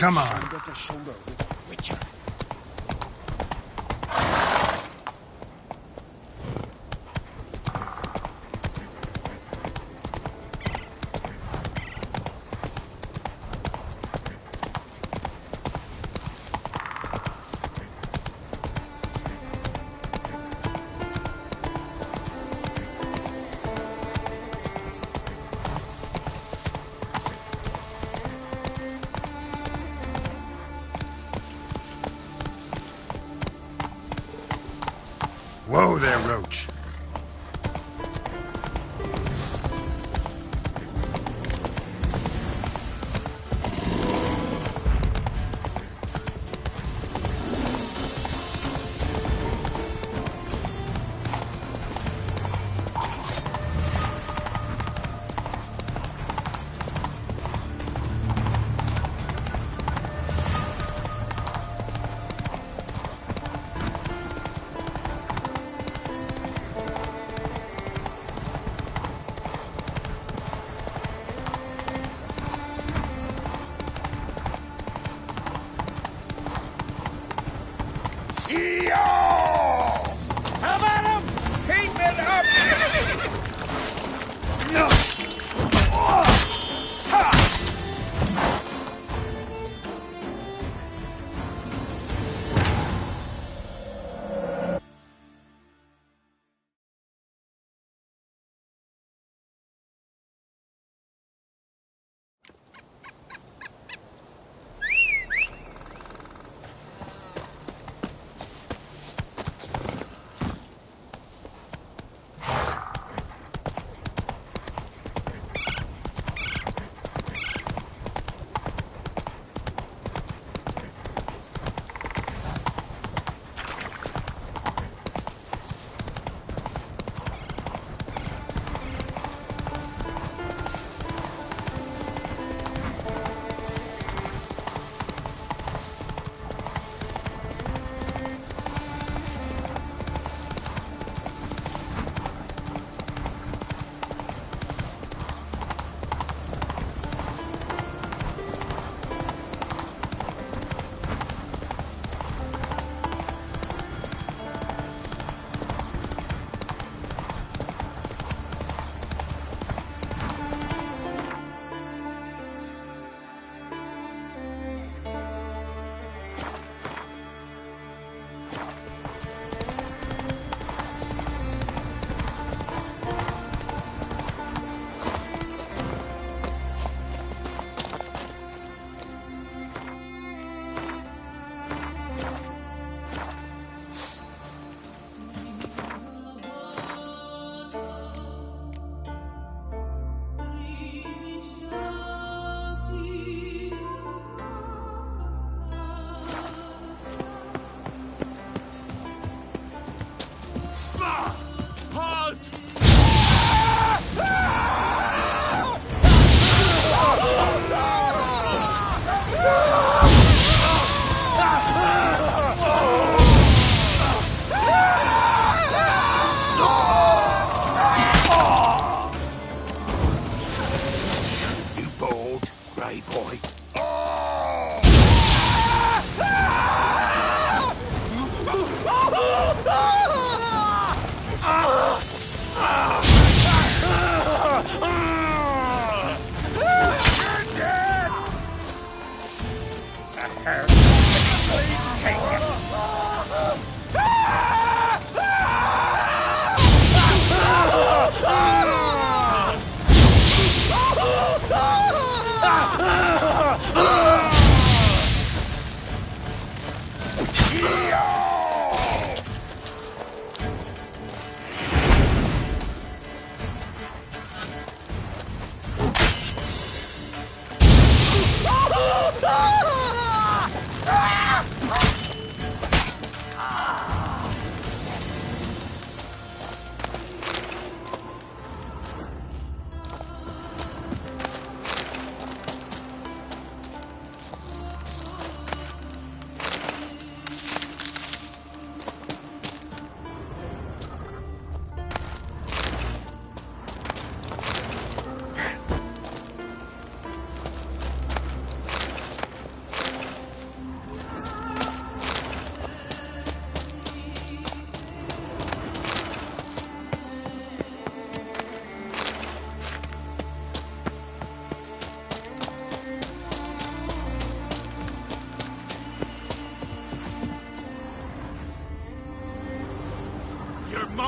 Come on. Shoulder to shoulder with Witcher. Whoa there, Roach. How about him? Keep it up!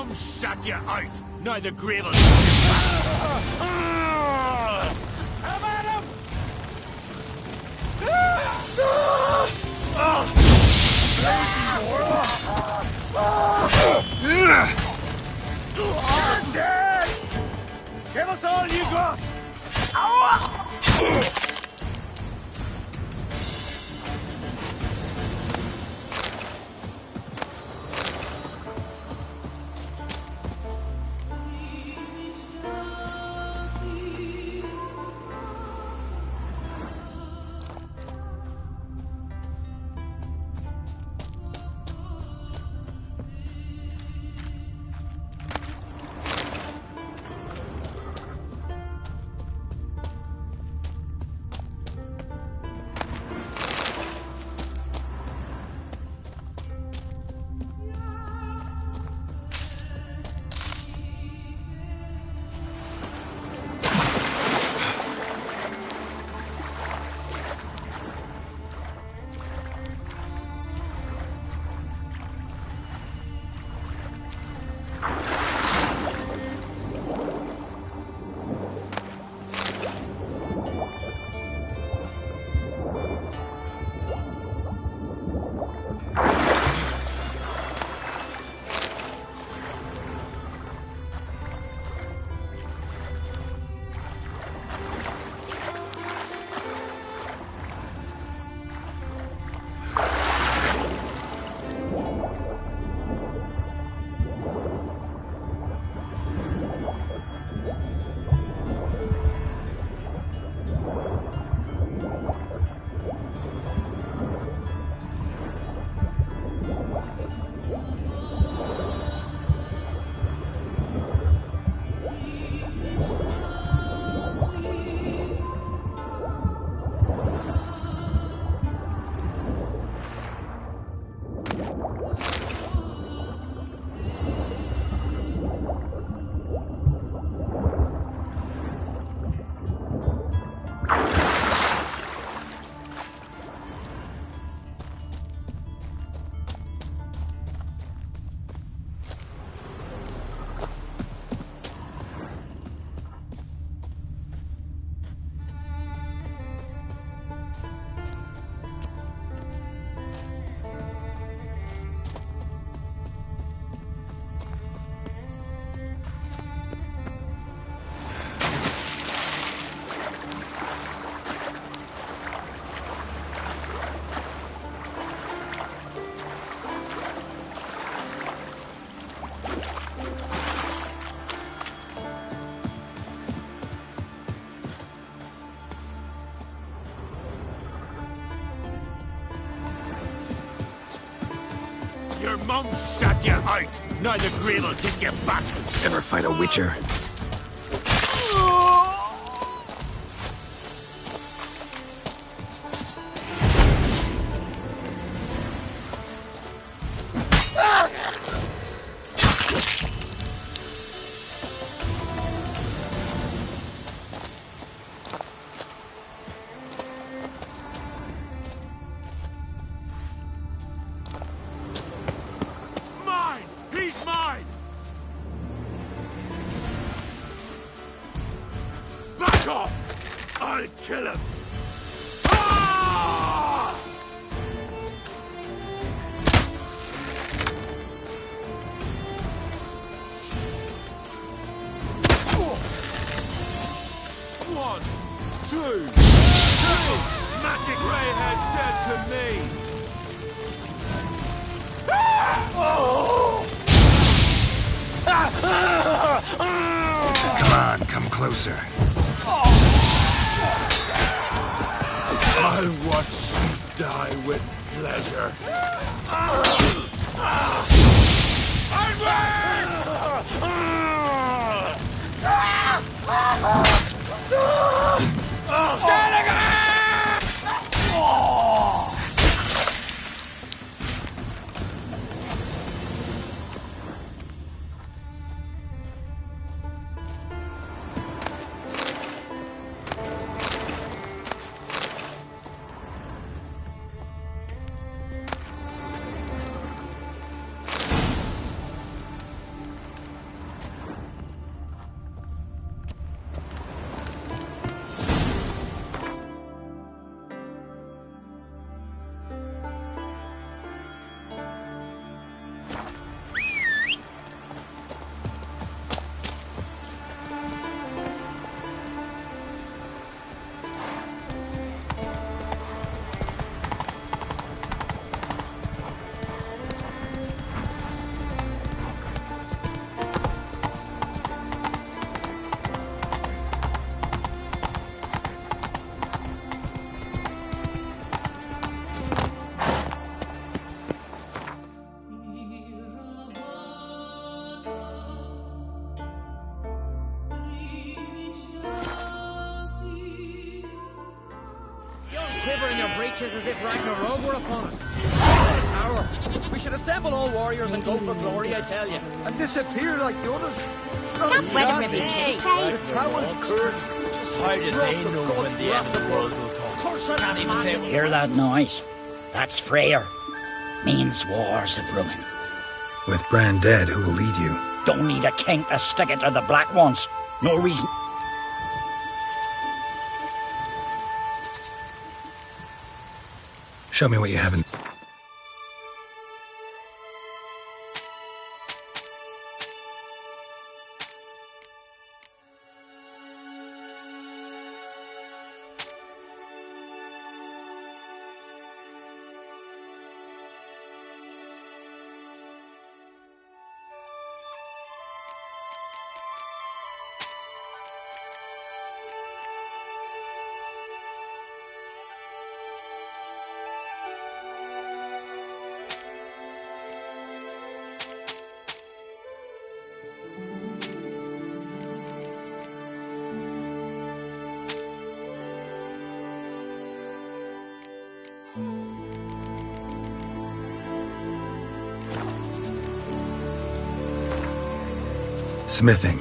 mum shut you out. Now the grave will take you back. I'm at him! You're dead! Give us all you got! Your mum shut you out. Now the grave will take you back. Ever fight a witcher? Mine! He's mine! Back off! I'll kill him! Ah! One, two, three! Magic Greyhead's dead to me! Come on, come closer. I'll watch you die with pleasure. is as if Ragnarok were upon us. The tower. We should assemble all warriors and go for glory, I tell you. And disappear like the others. Can't weather him, okay? The tower's cursed. Just how do they know when the end of the world will come? Can't even say it. Hear that noise? That's Freyr. Means wars are brewing. With Bran dead, who will lead you? Don't need a king to stick it to the Black Ones. No reason. Show me what you haven't. Smithing.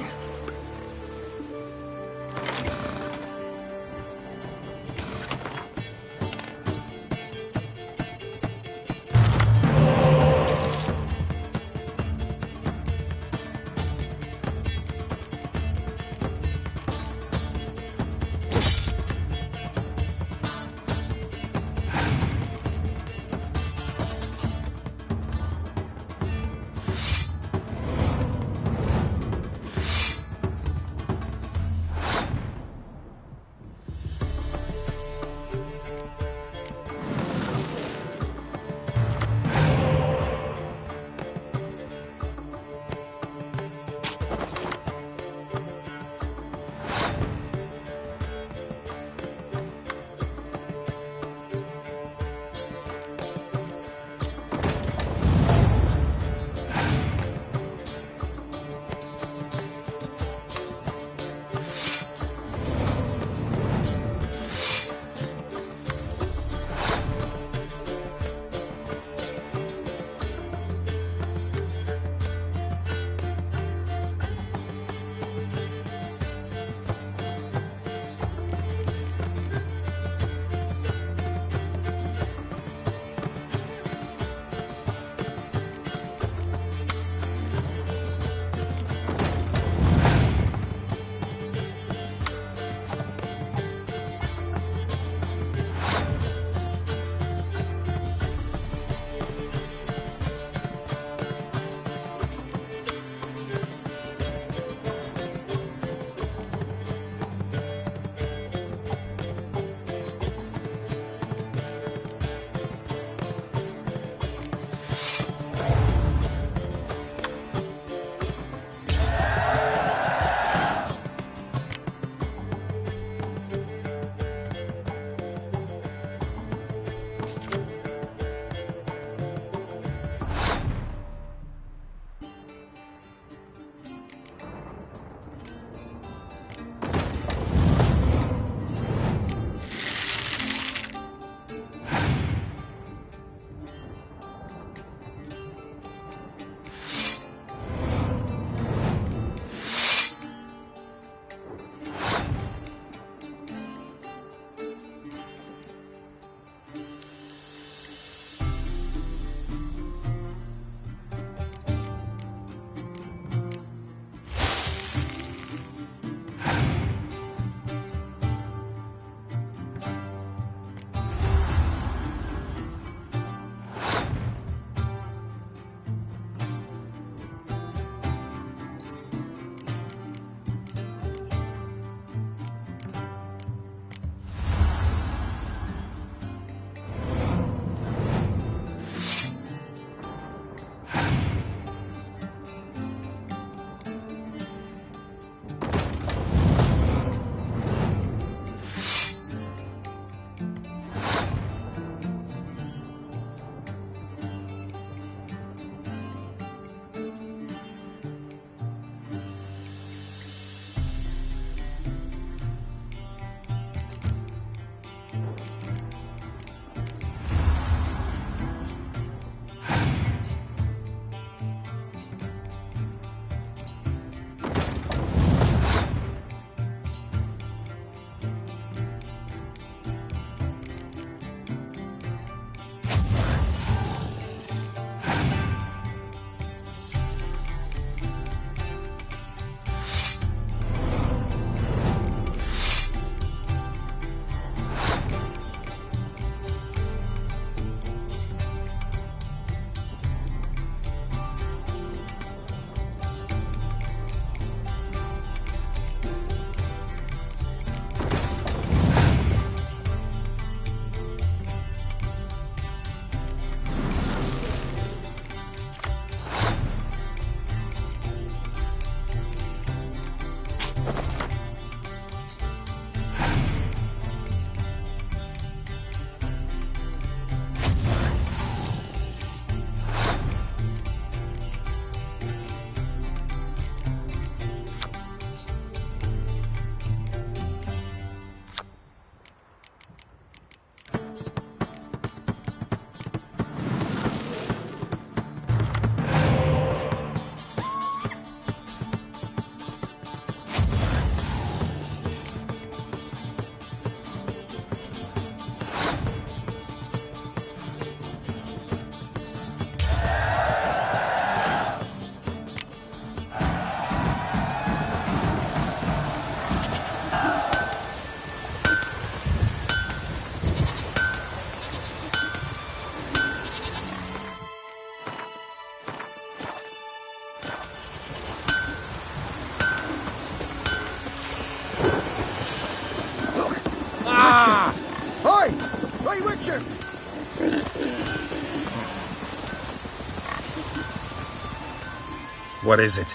What is it?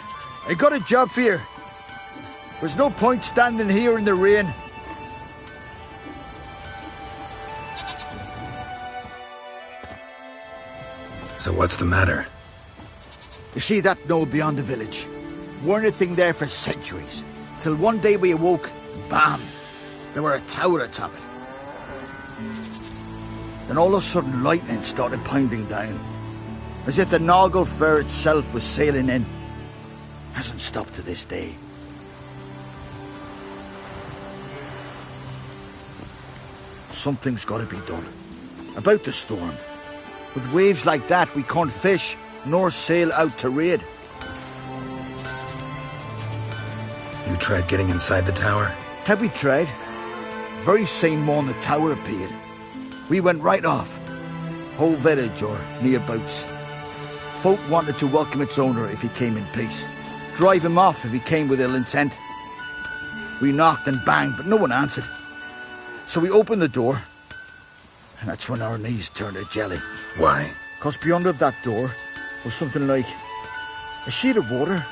I got a job for you. There's no point standing here in the rain. So what's the matter? You see that knoll beyond the village? Weren't a thing there for centuries. Till one day we awoke, bam! There were a tower atop it. Then all of a sudden lightning started pounding down. As if the Noggle Fair itself was sailing in. Hasn't stopped to this day. Something's got to be done. About the storm. With waves like that, we can't fish, nor sail out to raid. You tried getting inside the tower? Have we tried? Very same morning the tower appeared. We went right off. Whole village or nearabouts. Folk wanted to welcome its owner if he came in peace. Drive him off if he came with ill intent. We knocked and banged, but no one answered. So we opened the door, and that's when our knees turned to jelly. Why? 'Cause beyond of that door was something like a sheet of water,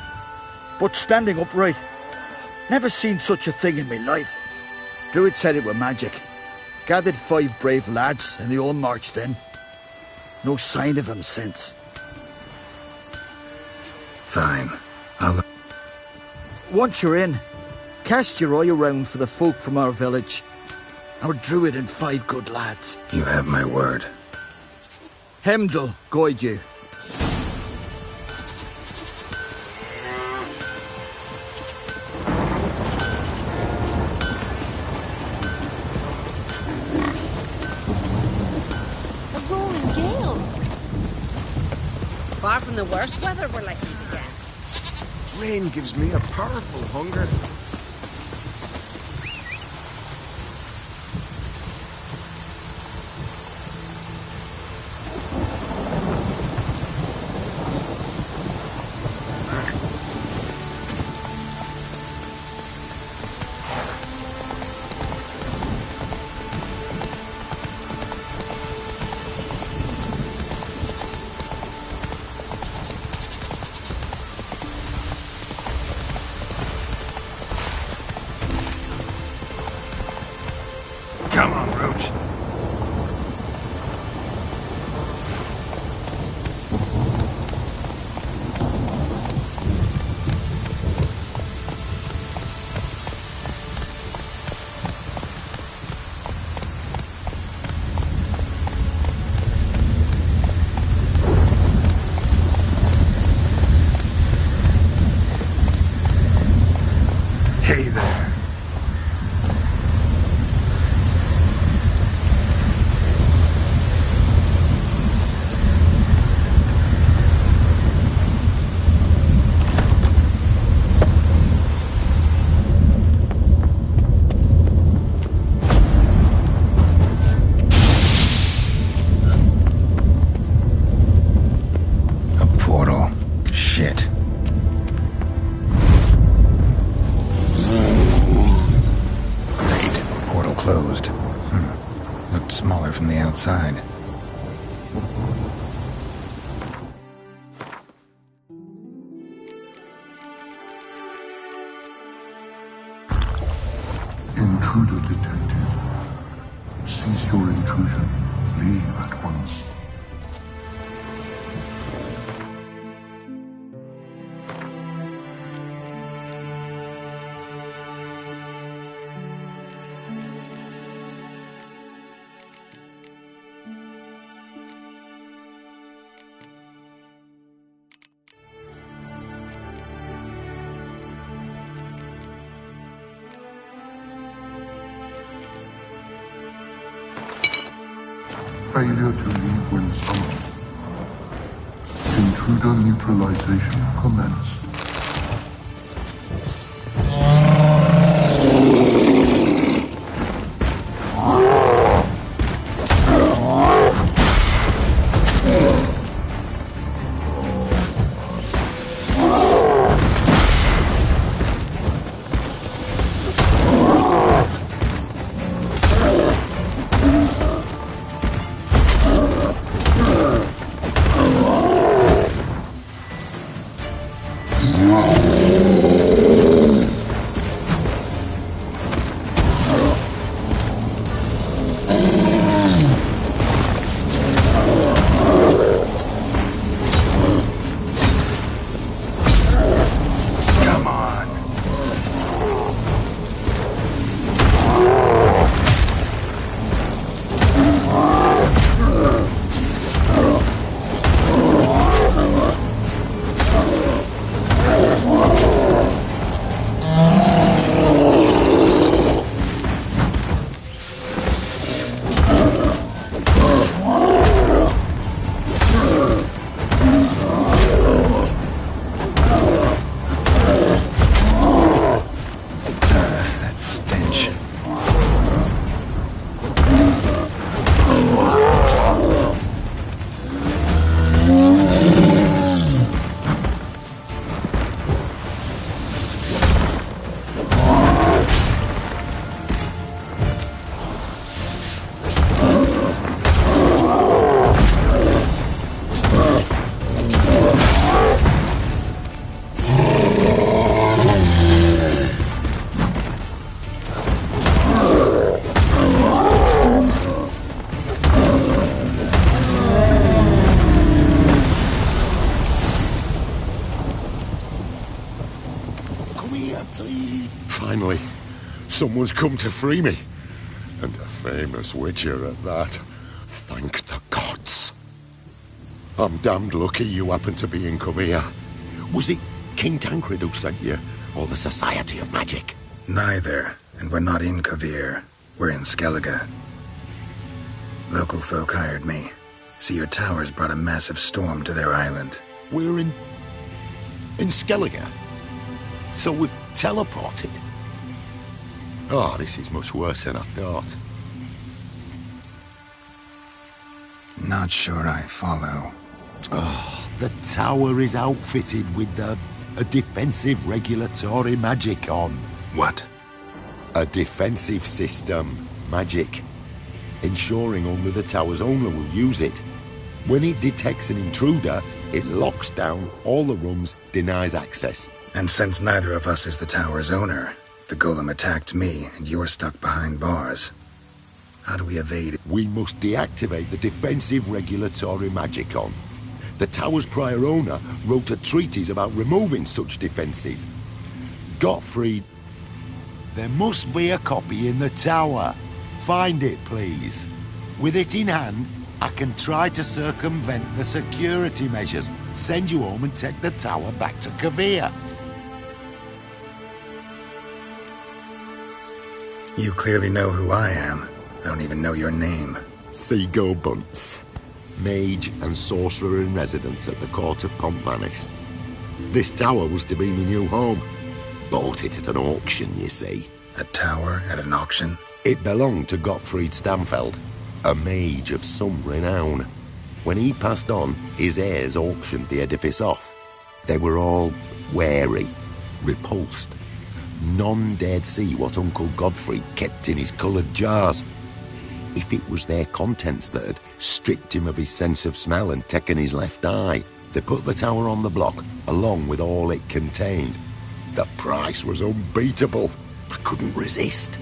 but standing upright. Never seen such a thing in my life. Druid said it were magic. Gathered 5 brave lads, and they all marched in. No sign of him since. Fine. I'll... Once you're in, cast your eye around for the folk from our village. Our druid and 5 good lads. You have my word. Hemdall guide you. A roaring gale. Far from the worst weather we're likely to get. Rain gives me a powerful hunger. Come on, Roach. Hey there. Portal. Shit. Great. Portal closed. Looked smaller from the outside. Intruder detected. Cease your intrusion. Leave at once. Failure to leave when summoned. Intruder neutralization commenced. Someone's come to free me. And a famous witcher at that. Thank the gods. I'm damned lucky you happen to be in Kovir. Was it King Tancred who sent you, or the Society of Magic? Neither, and we're not in Kovir. We're in Skellige. Local folk hired me. See, your towers brought a massive storm to their island. We're in Skellige? So we've teleported? Oh, this is much worse than I thought. Not sure I follow. Oh, the tower is outfitted with a defensive regulatory magic on. What? A defensive system. Magic. Ensuring only the tower's owner will use it. When it detects an intruder, it locks down all the rooms, denies access. And since neither of us is the tower's owner, the golem attacked me, and you're stuck behind bars. How do we evade it? We must deactivate the defensive regulatory magicon. The tower's prior owner wrote a treatise about removing such defenses. Gottfried. There must be a copy in the tower. Find it, please. With it in hand, I can try to circumvent the security measures, send you home and take the tower back to Kovir. You clearly know who I am. I don't even know your name. Seago Bunce. Mage and sorcerer in residence at the court of Pontvanis. This tower was to be my new home. Bought it at an auction, you see. A tower at an auction? It belonged to Gottfried Stamfeld, a mage of some renown. When he passed on, his heirs auctioned the edifice off. They were all wary, repulsed. None dared see what Uncle Godfrey kept in his coloured jars. If it was their contents that had stripped him of his sense of smell and taken his left eye, they put the tower on the block, along with all it contained. The price was unbeatable. I couldn't resist.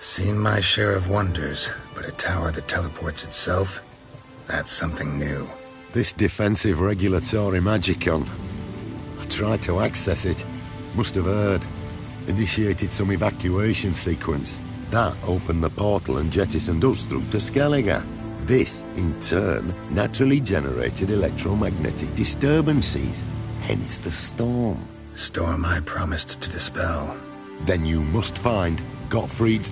Seen my share of wonders, but a tower that teleports itself? That's something new. This defensive regulatory magicon. I tried to access it. Must have heard. Initiated some evacuation sequence. That opened the portal and jettisoned us through to Skellige. This, in turn, naturally generated electromagnetic disturbances. Hence the storm. Storm I promised to dispel. Then you must find Gottfried's...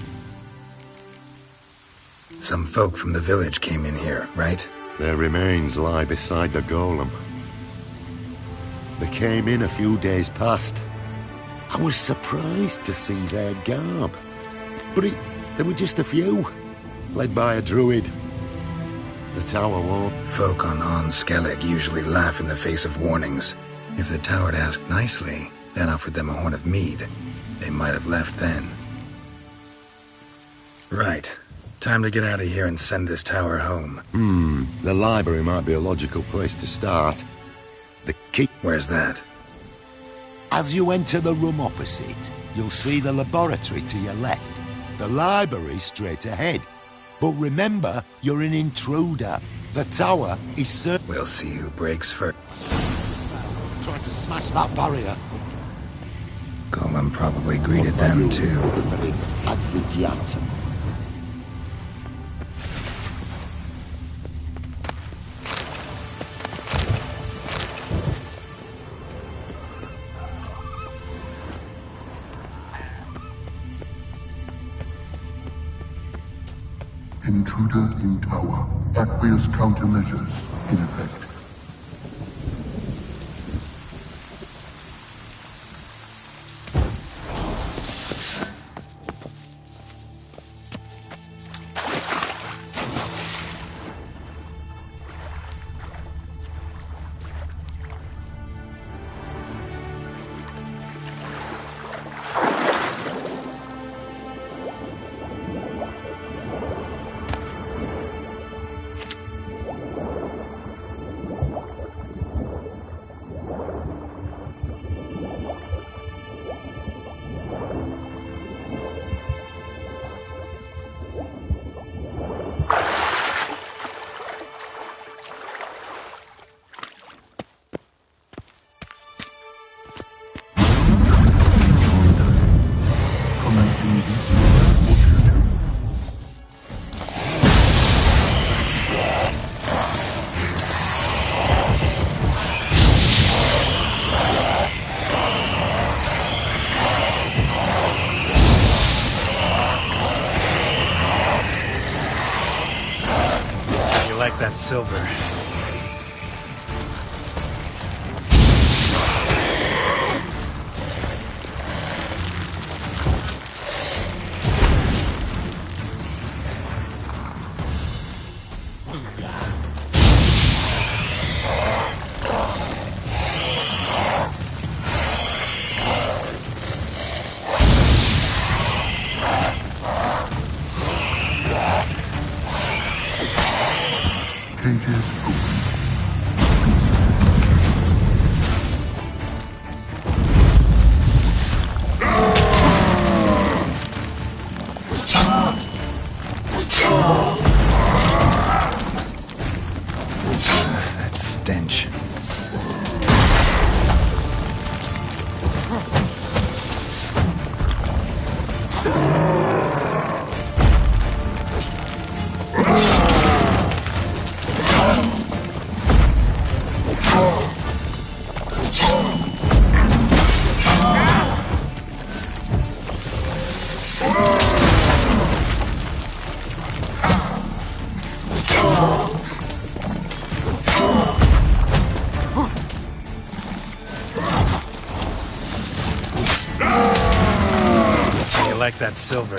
Some folk from the village came in here, right? Their remains lie beside the golem. They came in a few days past. I was surprised to see their garb. But there were just a few, led by a druid. The tower won't... Folk on Skellige usually laugh in the face of warnings. If the tower had asked nicely, then offered them a horn of mead, they might have left then. Right. Time to get out of here and send this tower home. The library might be a logical place to start. The key... Where's that? As you enter the room opposite, you'll see the laboratory to your left. The library straight ahead. But remember, you're an intruder. The tower is certain... We'll see who breaks first. Trying to smash that barrier. Golem probably greeted them too. Intruder in tower. Aqueous countermeasures in effect. like that silver? Cages open. That stench. Like that silver.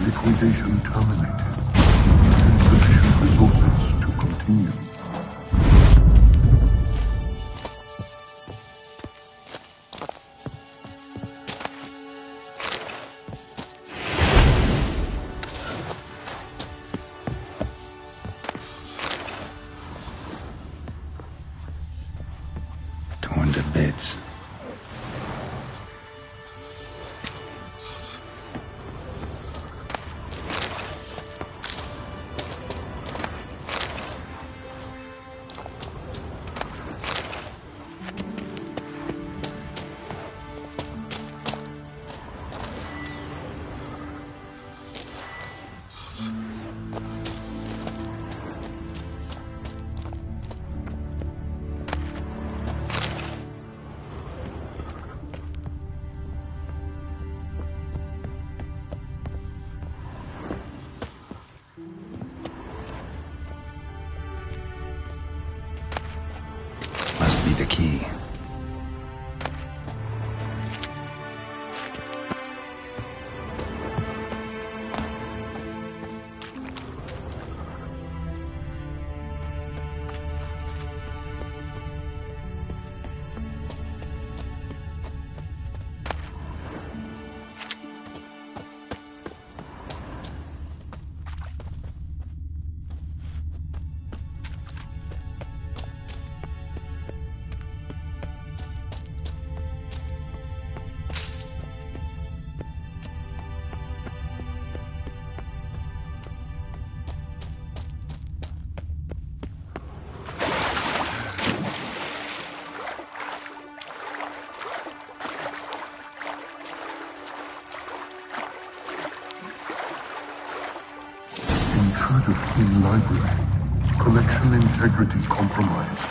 Liquidation terminated. Insufficient resources to continue. Torn to bits. Must be the key. Intruder in library. Collection integrity compromised.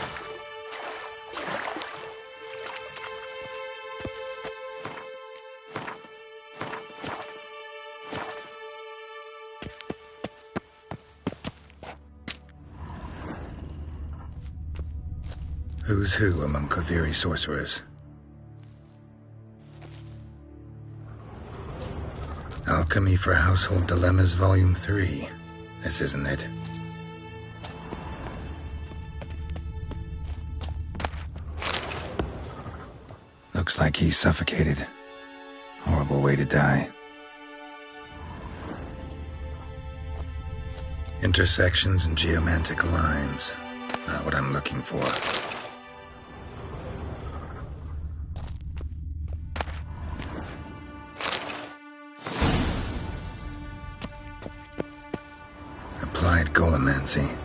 Who's who among Kaviri sorcerers? Alchemy for Household Dilemmas, Volume 3. This isn't it. Looks like he's suffocated. Horrible way to die. Intersections and geomantic lines. Not what I'm looking for. Applied golemancy.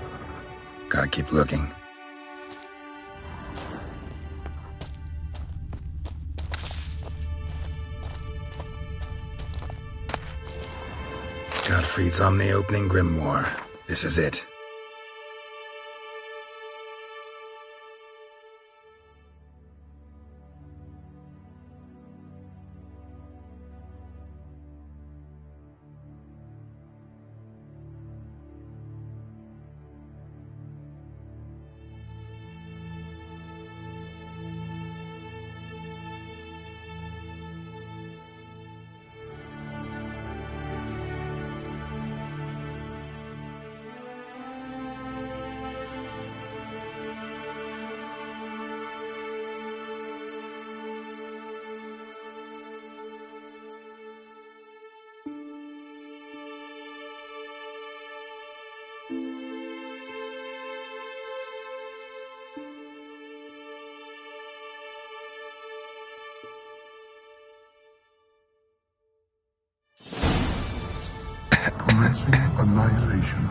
Gotta keep looking. Gottfried's Omni-Opening Grimoire. This is it. Commencing annihilation.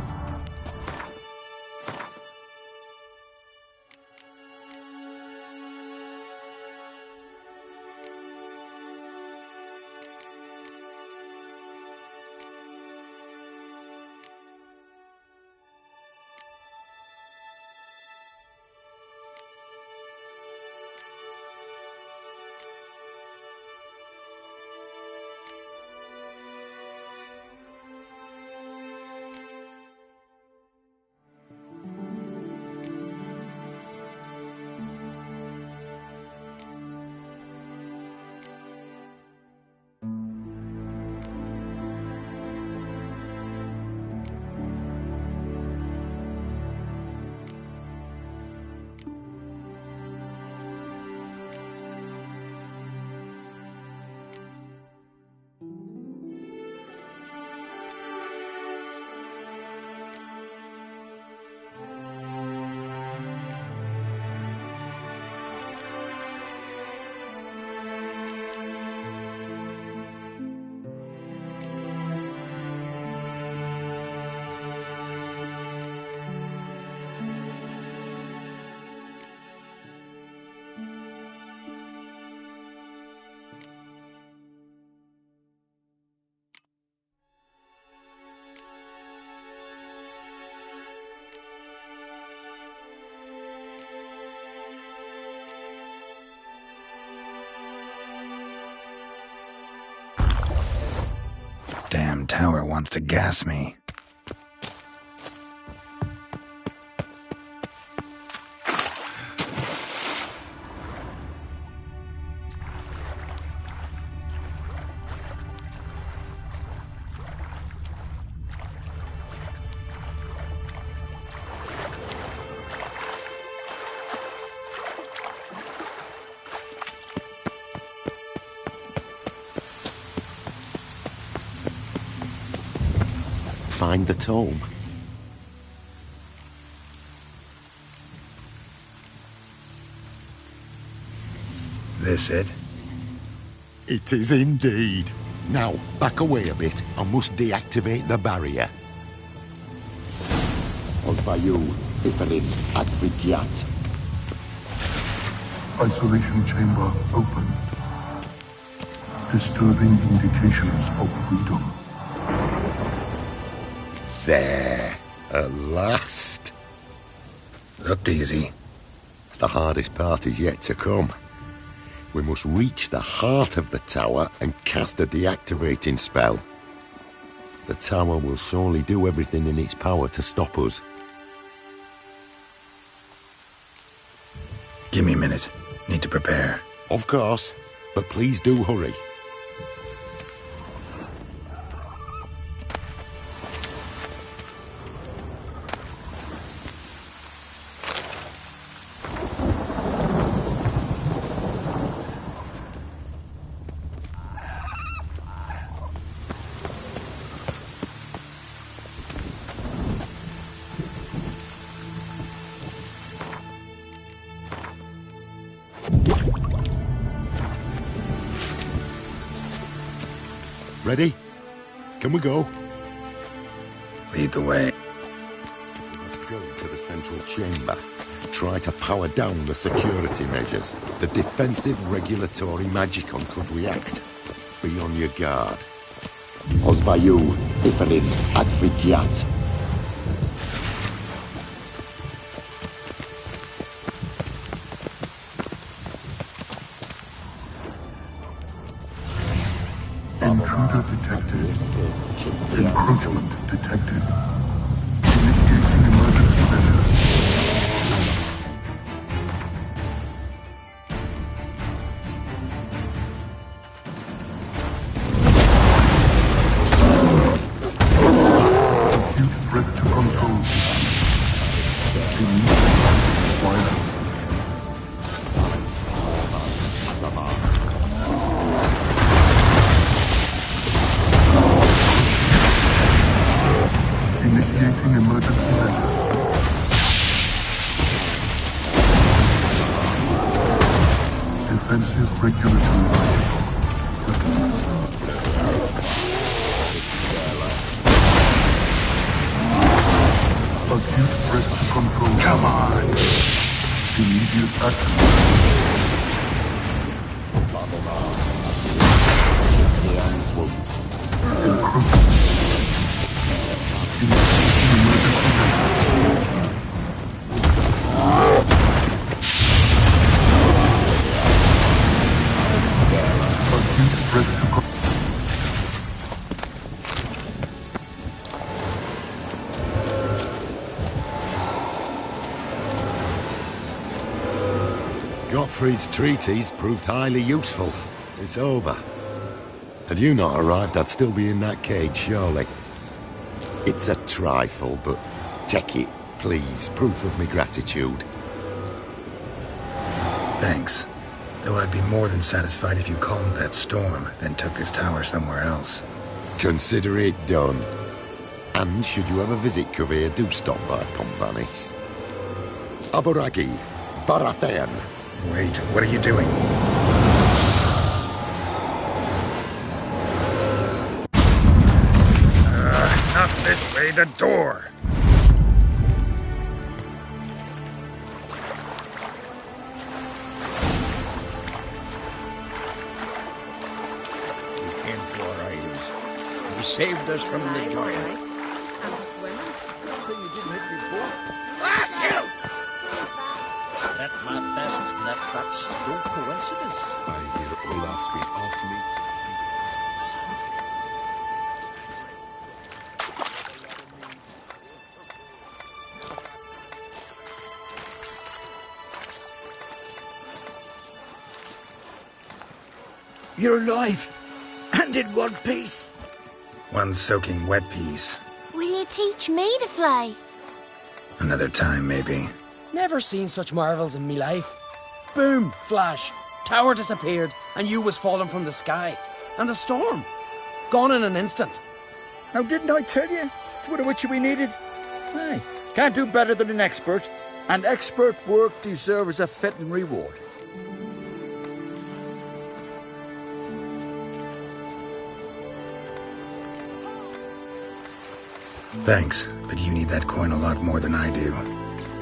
Damn tower wants to gas me. Find the tome. This it? It is indeed. Now, back away a bit. I must deactivate the barrier. Os by you, Iferis Advigiat. Isolation chamber open. Disturbing indications of freedom. There. At last. Looked easy. The hardest part is yet to come. We must reach the heart of the tower and cast a deactivating spell. The tower will surely do everything in its power to stop us. Give me a minute. Need to prepare. Of course, but please do hurry. Ready? Can we go? Lead the way. Let's go to the central chamber. Try to power down the security measures. The defensive regulatory magicon could react. Be on your guard. Osvayu, Iferis, Advigiat. Intruder detected. Encroachment detected. Initiating emergency measures. Acute threat to control system. Immediate violence. Initiating emergency measures. Defensive regulatory magic threatened. Acute threat to control. Come on! Immediate action. Encroachment. Initiating emergency measures. Acute threat to control. Gottfried's treatise proved highly useful. It's over. Had you not arrived, I'd still be in that cage, surely. It's a trifle, but take it, please. Proof of me gratitude. Thanks. Though I'd be more than satisfied if you calmed that storm, then took this tower somewhere else. Consider it done. And should you ever visit Kovir, do stop by Pomphanis. Aboragi, Barathan. Wait, what are you doing? Not this way, the door! You came to our aid. You saved us from the giant. And swimming. At my best, that's no coincidence. I hear Olaf speak of me. You're alive! And in one piece! One soaking wet piece. Will you teach me to fly? Another time, maybe. Never seen such marvels in me life. Boom, flash, tower disappeared, and you was falling from the sky. And the storm, gone in an instant. Now, didn't I tell you? It's what which we needed. Aye, can't do better than an expert. And expert work deserves a fitting reward. Thanks, but you need that coin a lot more than I do.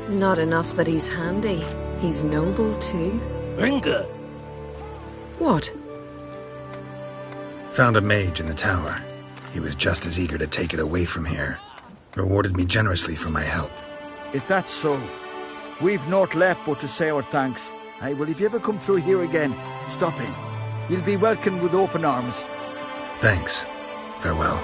Not enough that he's handy. He's noble too. Inga! What? Found a mage in the tower. He was just as eager to take it away from here. Rewarded me generously for my help. If that's so, we've naught left but to say our thanks. Aye, well, if you ever come through here again, stop in. You'll be welcomed with open arms. Thanks. Farewell.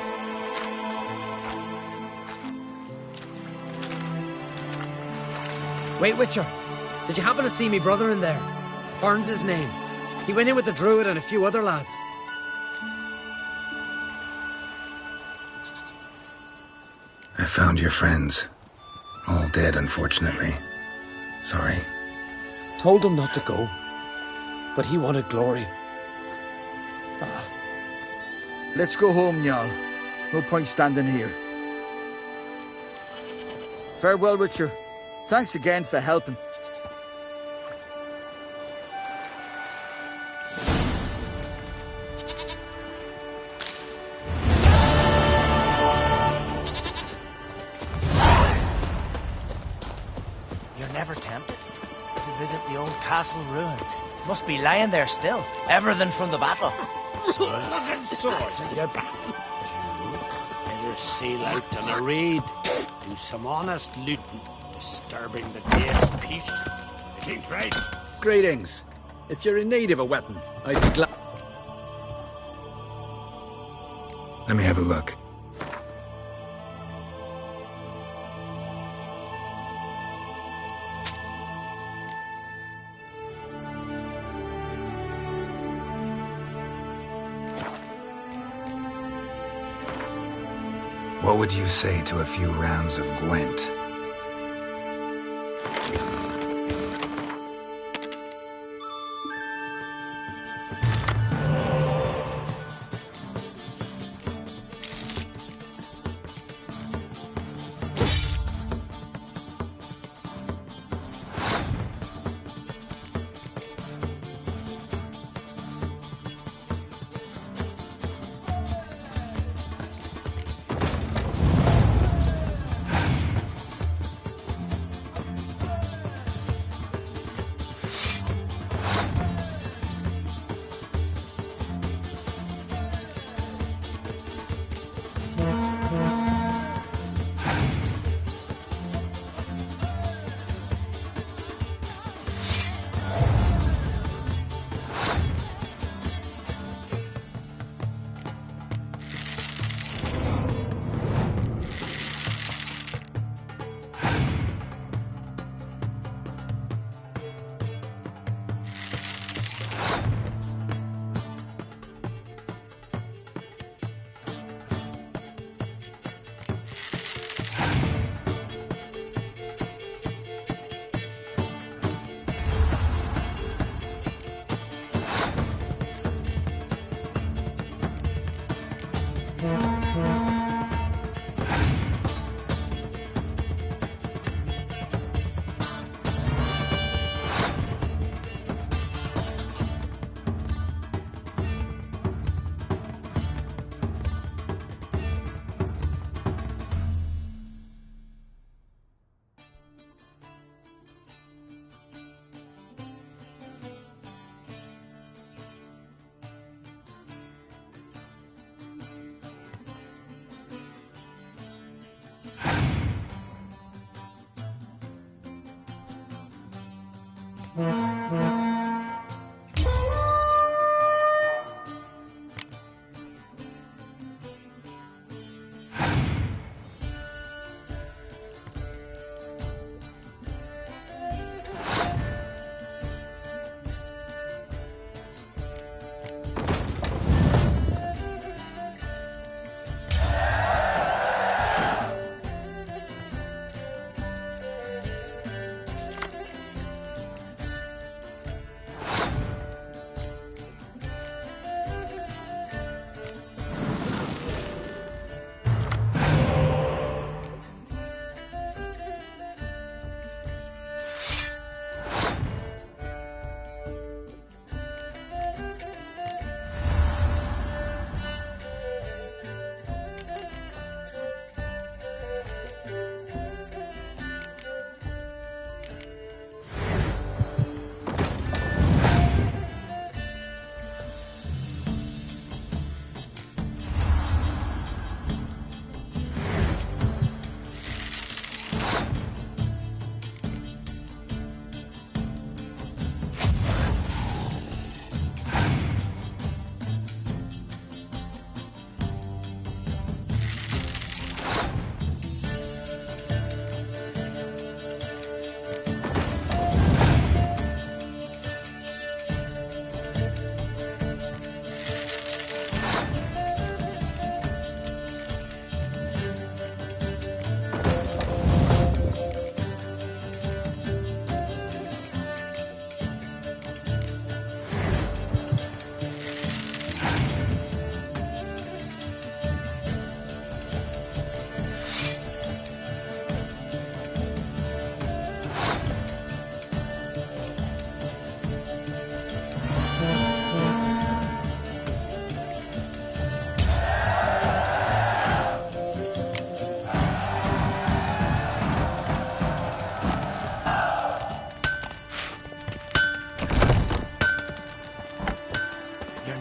Wait, Witcher. Did you happen to see me brother in there? Burns his name. He went in with the druid and a few other lads. I found your friends. All dead, unfortunately. Sorry. Told him not to go. But he wanted glory. Let's go home, Jarl. No point standing here. Farewell, Witcher. Thanks again for helping. castle ruins. Must be lying there still. Everything from the battle. Swords. Better sail out on a raid. Do some honest looting. Disturbing the day's peace. The king's right. Greetings. If you're in need of a weapon, I'd be glad. Let me have a look. What would you say to a few rounds of Gwent?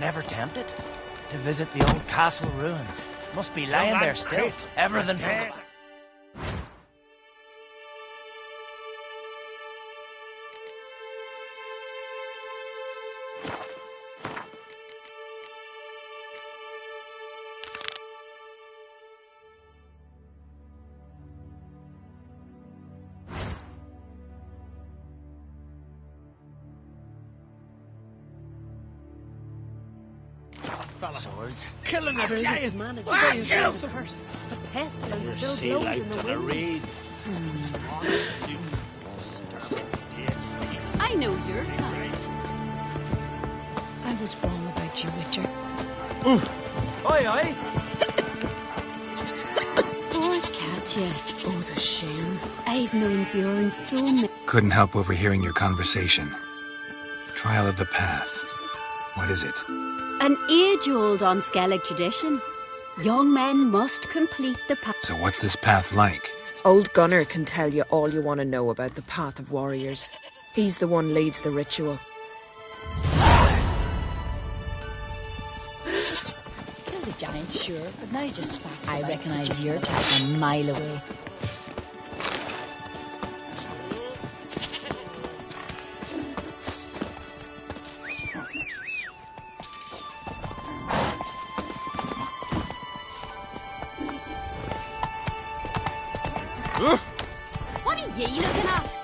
never tempted to visit the old castle ruins? Must be lying there still. Everything full of... Swords. Killing a giant. Managed Ah, to you! the purse. The pestilence You're still blows in out the on a wind. raid. Some honest loot to disturb the dead's peace. I know you're fine. I was wrong about you, Witcher. Oi, oi! Poor Katja. Oh, the shame. I've known Bjorn so many. Couldn't help overhearing your conversation. Trial of the Path. What is it? An age-old on Skellig tradition. Young men must complete the path. So what's this path like? Old Gunnar can tell you all you want to know about the Path of Warriors. He's the one leads the ritual. Kill the giant, sure, but now just facts. I recognise your type a mile away. What are ye looking at?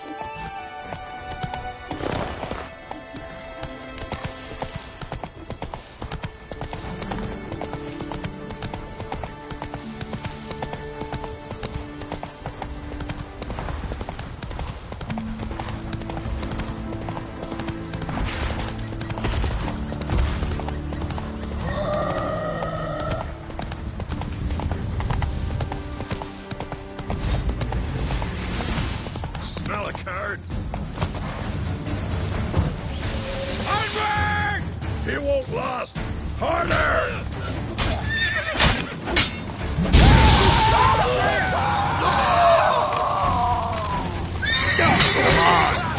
Smell a card. Onward! He won't last. Harder! Come on!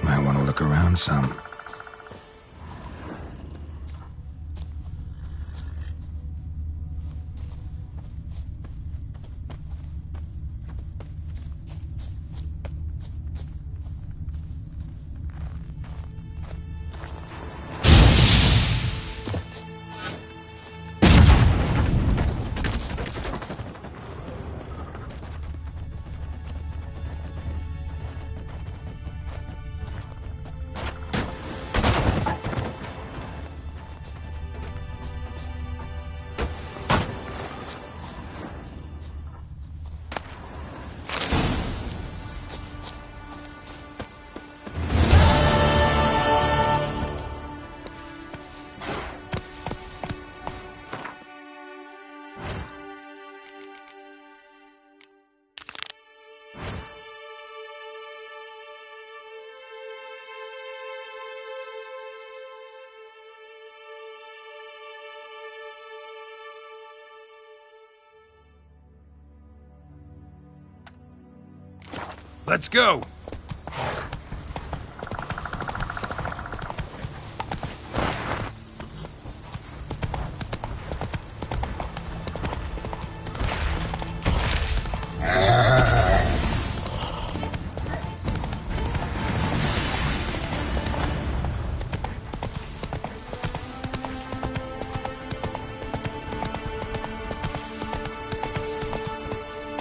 Might want to look around some. Let's go!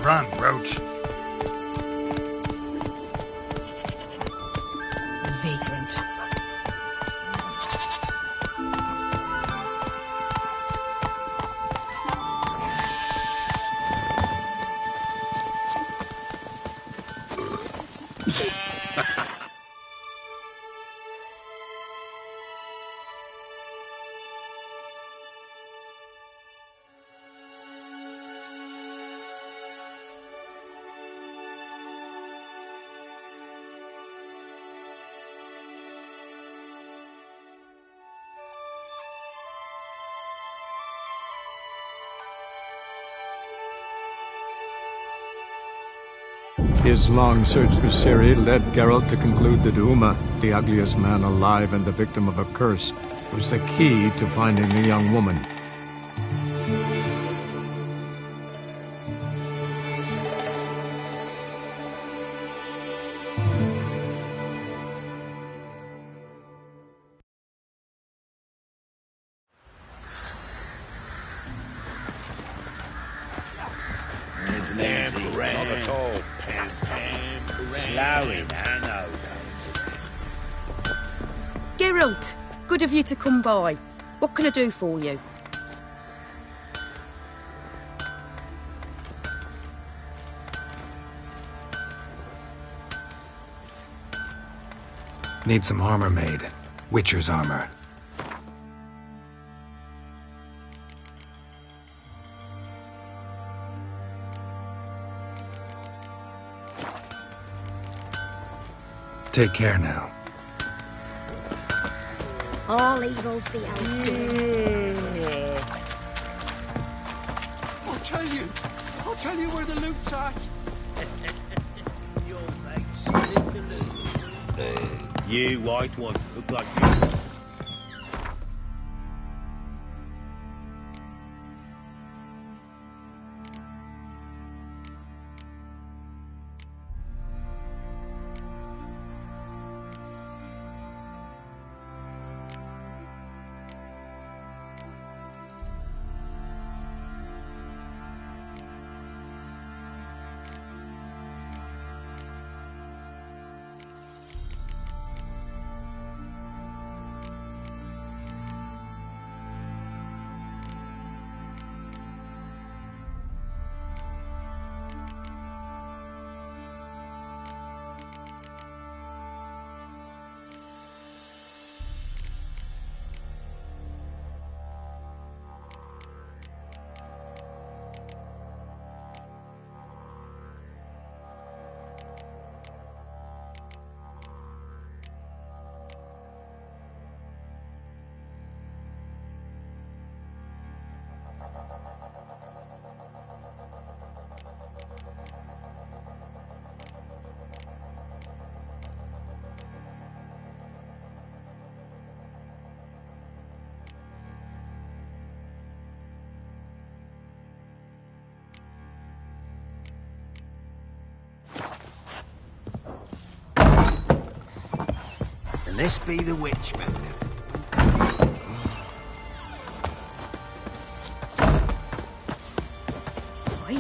Run, Roach. Vagrant. His long search for Ciri led Geralt to conclude that Uma, the ugliest man alive and the victim of a curse, was the key to finding the young woman. Geralt, good of you to come by. What can I do for you? Need some armor made. Witcher's armor. Take care now. All evil's the elves doing. I'll tell you where the loot's at. You white one, look like you. This be the witch, man.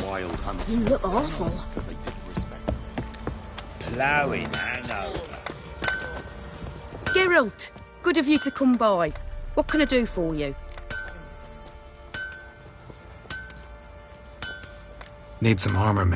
Wild hunts. You look awful. Ploughing hangover. Geralt, good of you to come by. What can I do for you? Need some armor made.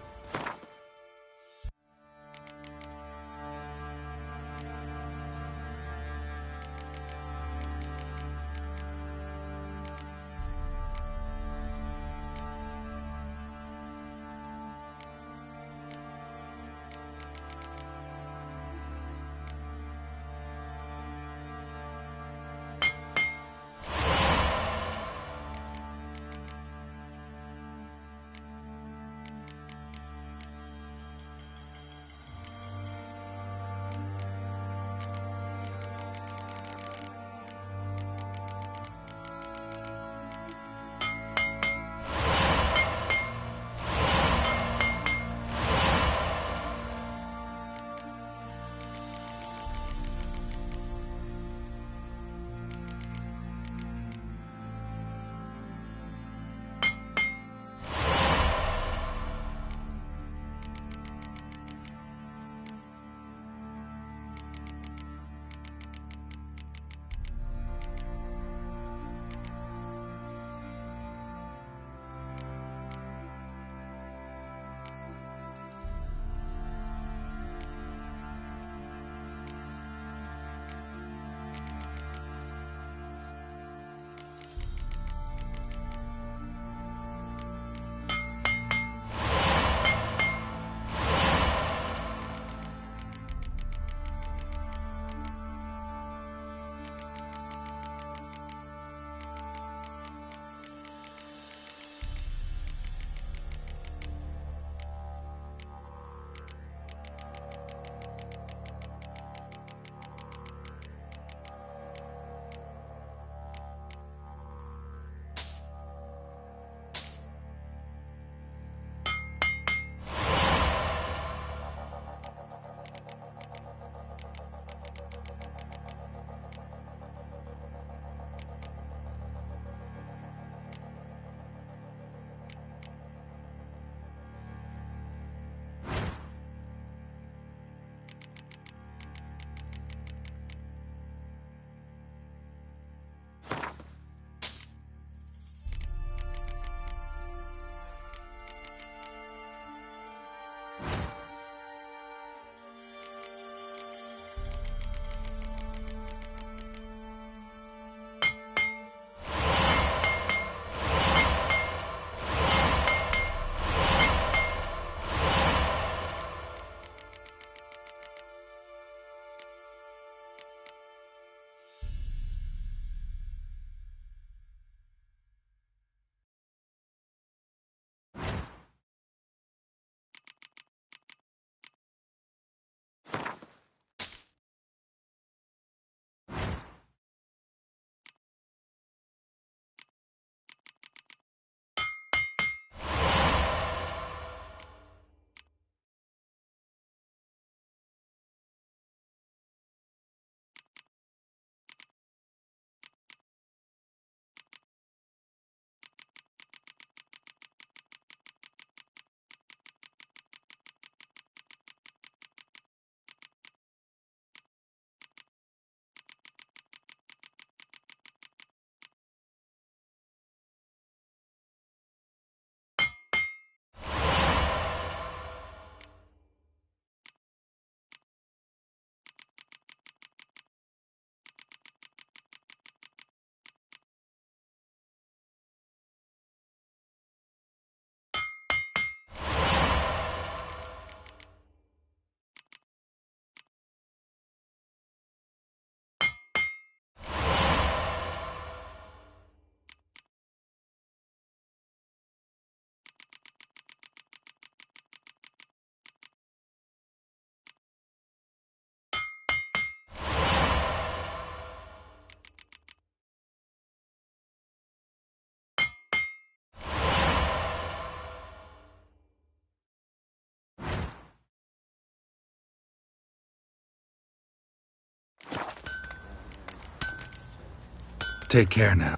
Take care now.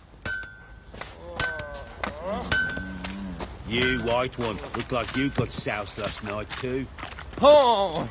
You, white one, look like you got soused last night too. Oh!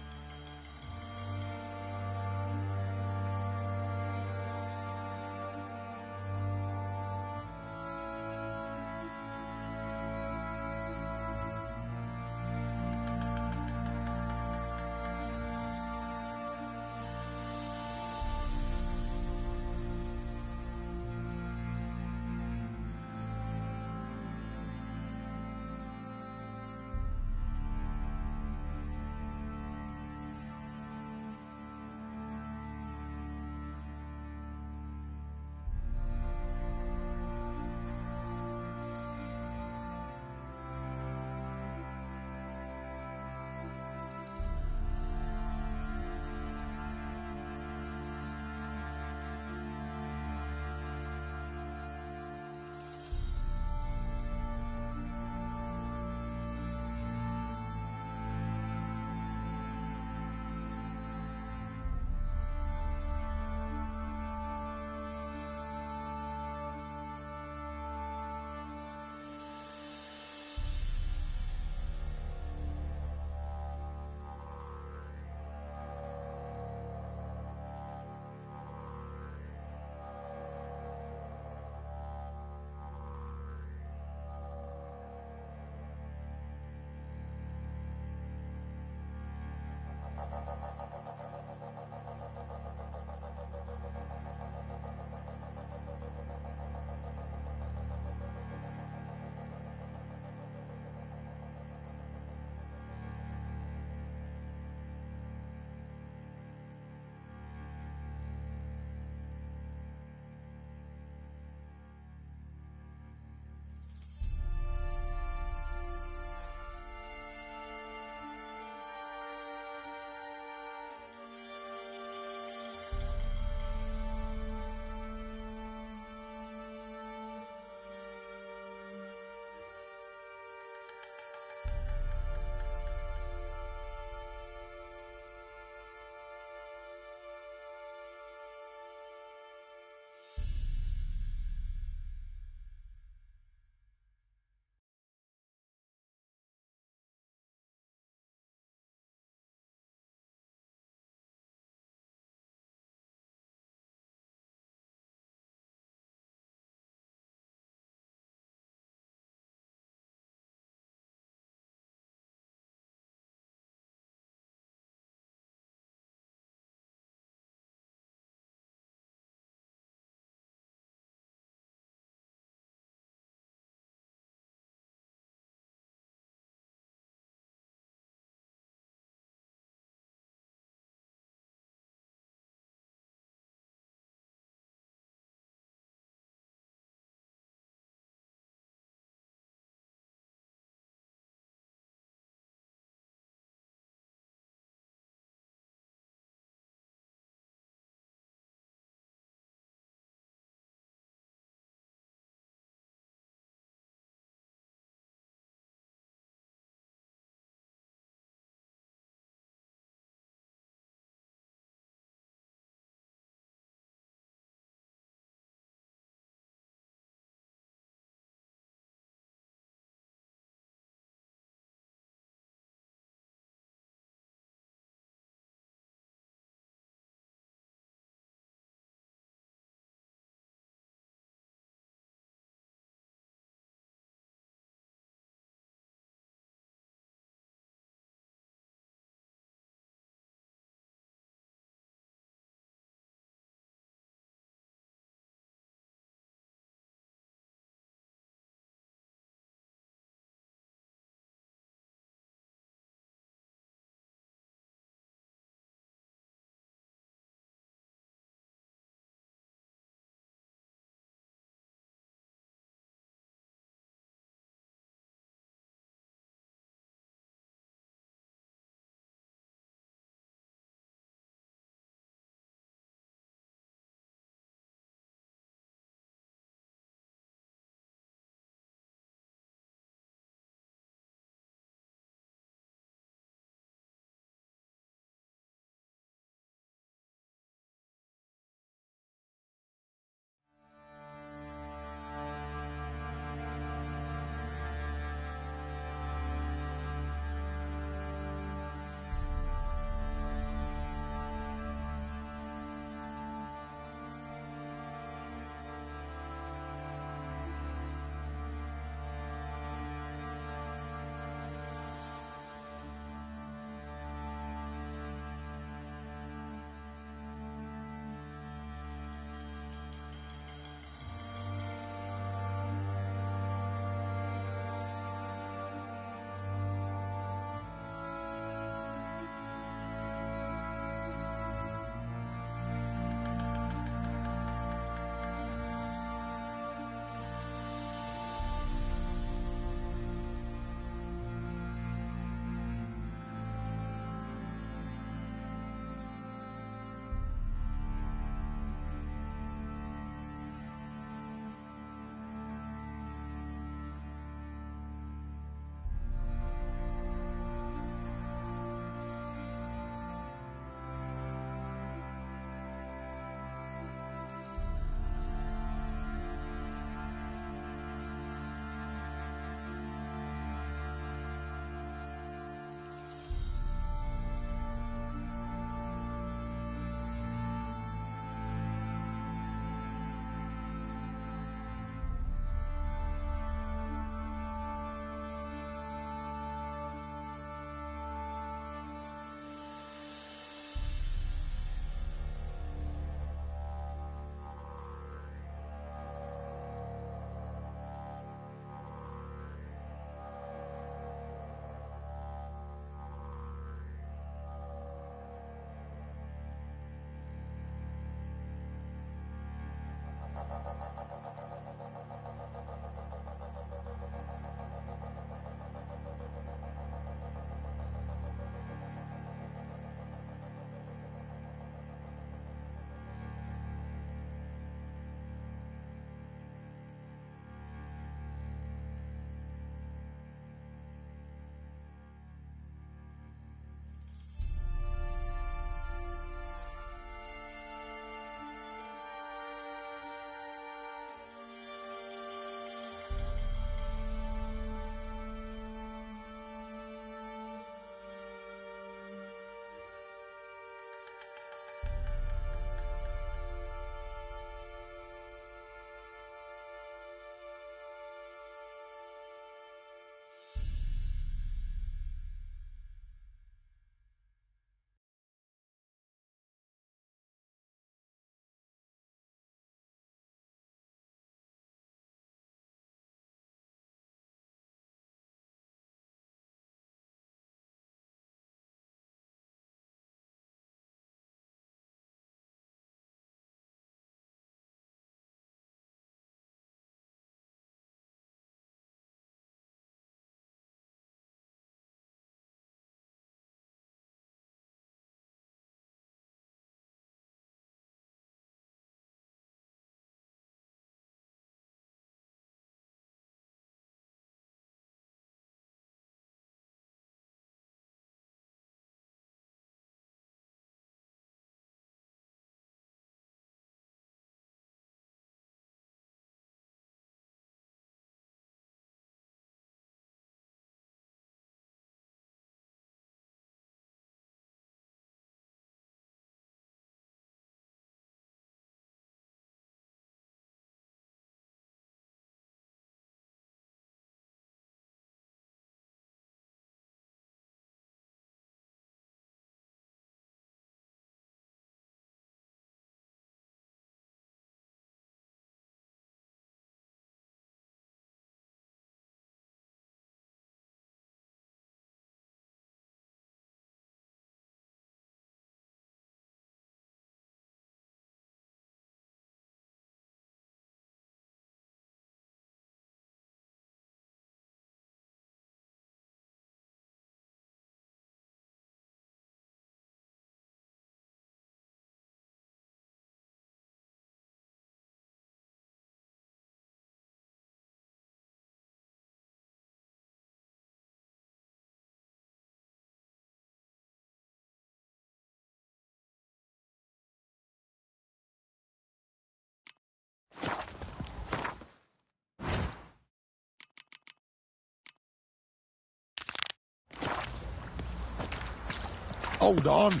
Hold on.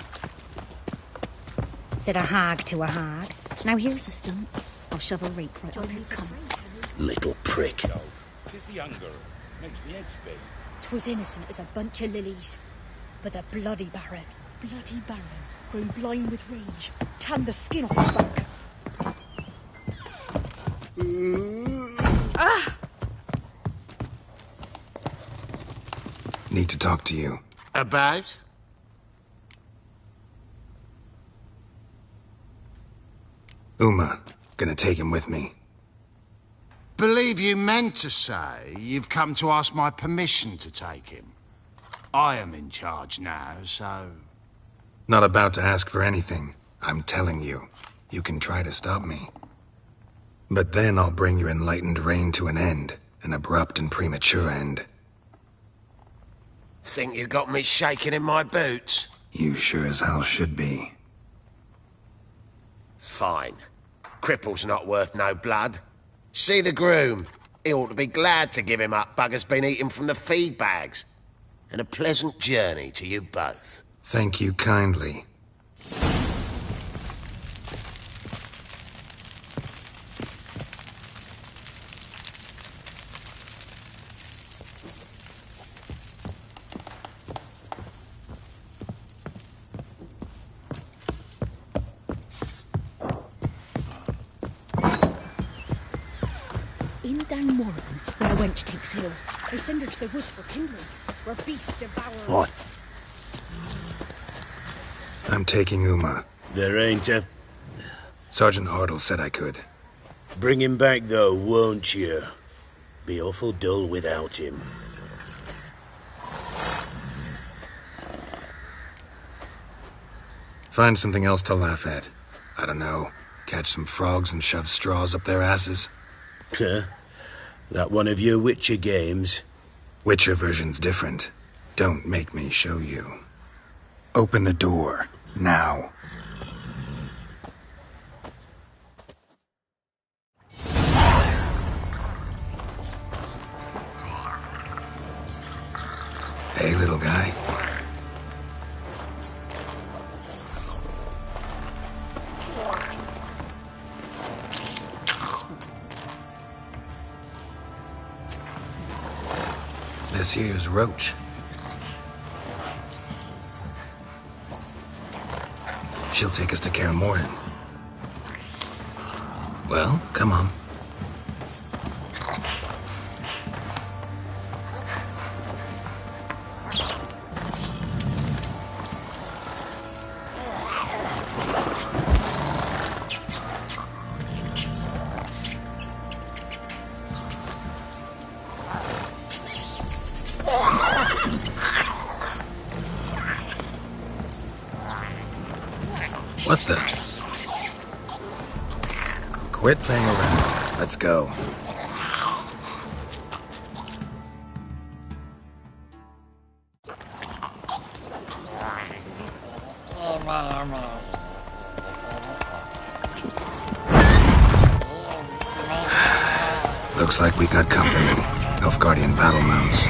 Said a hag to a hag. Now here's a stone. I'll shove a rake right up your cunt. Little prick. Tis the hunger. Makes me head spin. 'Twas innocent as a bunch of lilies. But the bloody Baron, grown blind with rage, tanned the skin off his back. Need to talk to you. About? Uma. Gonna take him with me. Believe you meant to say you've come to ask my permission to take him. I am in charge now, so... Not about to ask for anything. I'm telling you. You can try to stop me. But then I'll bring your enlightened reign to an end. An abrupt and premature end. Think you got me shaking in my boots? You sure as hell should be. Fine. Cripple's not worth no blood. See the groom. He ought to be glad to give him up. Bugger's been eating from the feed bags. And a pleasant journey to you both. Thank you kindly. In Down Morgan, when a wench takes hill, they send her to the woods for kindling, where beasts devour her. What? I'm taking Uma. There ain't a... Sergeant Hartle said I could. Bring him back, though, won't you? Be awful dull without him. Find something else to laugh at. I don't know. Catch some frogs and shove straws up their asses. Huh? That one of your Witcher games? Witcher version's different. Don't make me show you. Open the door. Now. Hey, little guy. This here's Roach. She'll take us to Kaer Morhen. Well, come on. What the? Quit playing around. Let's go. Looks like we got company. Nilfgaardian battle mounts.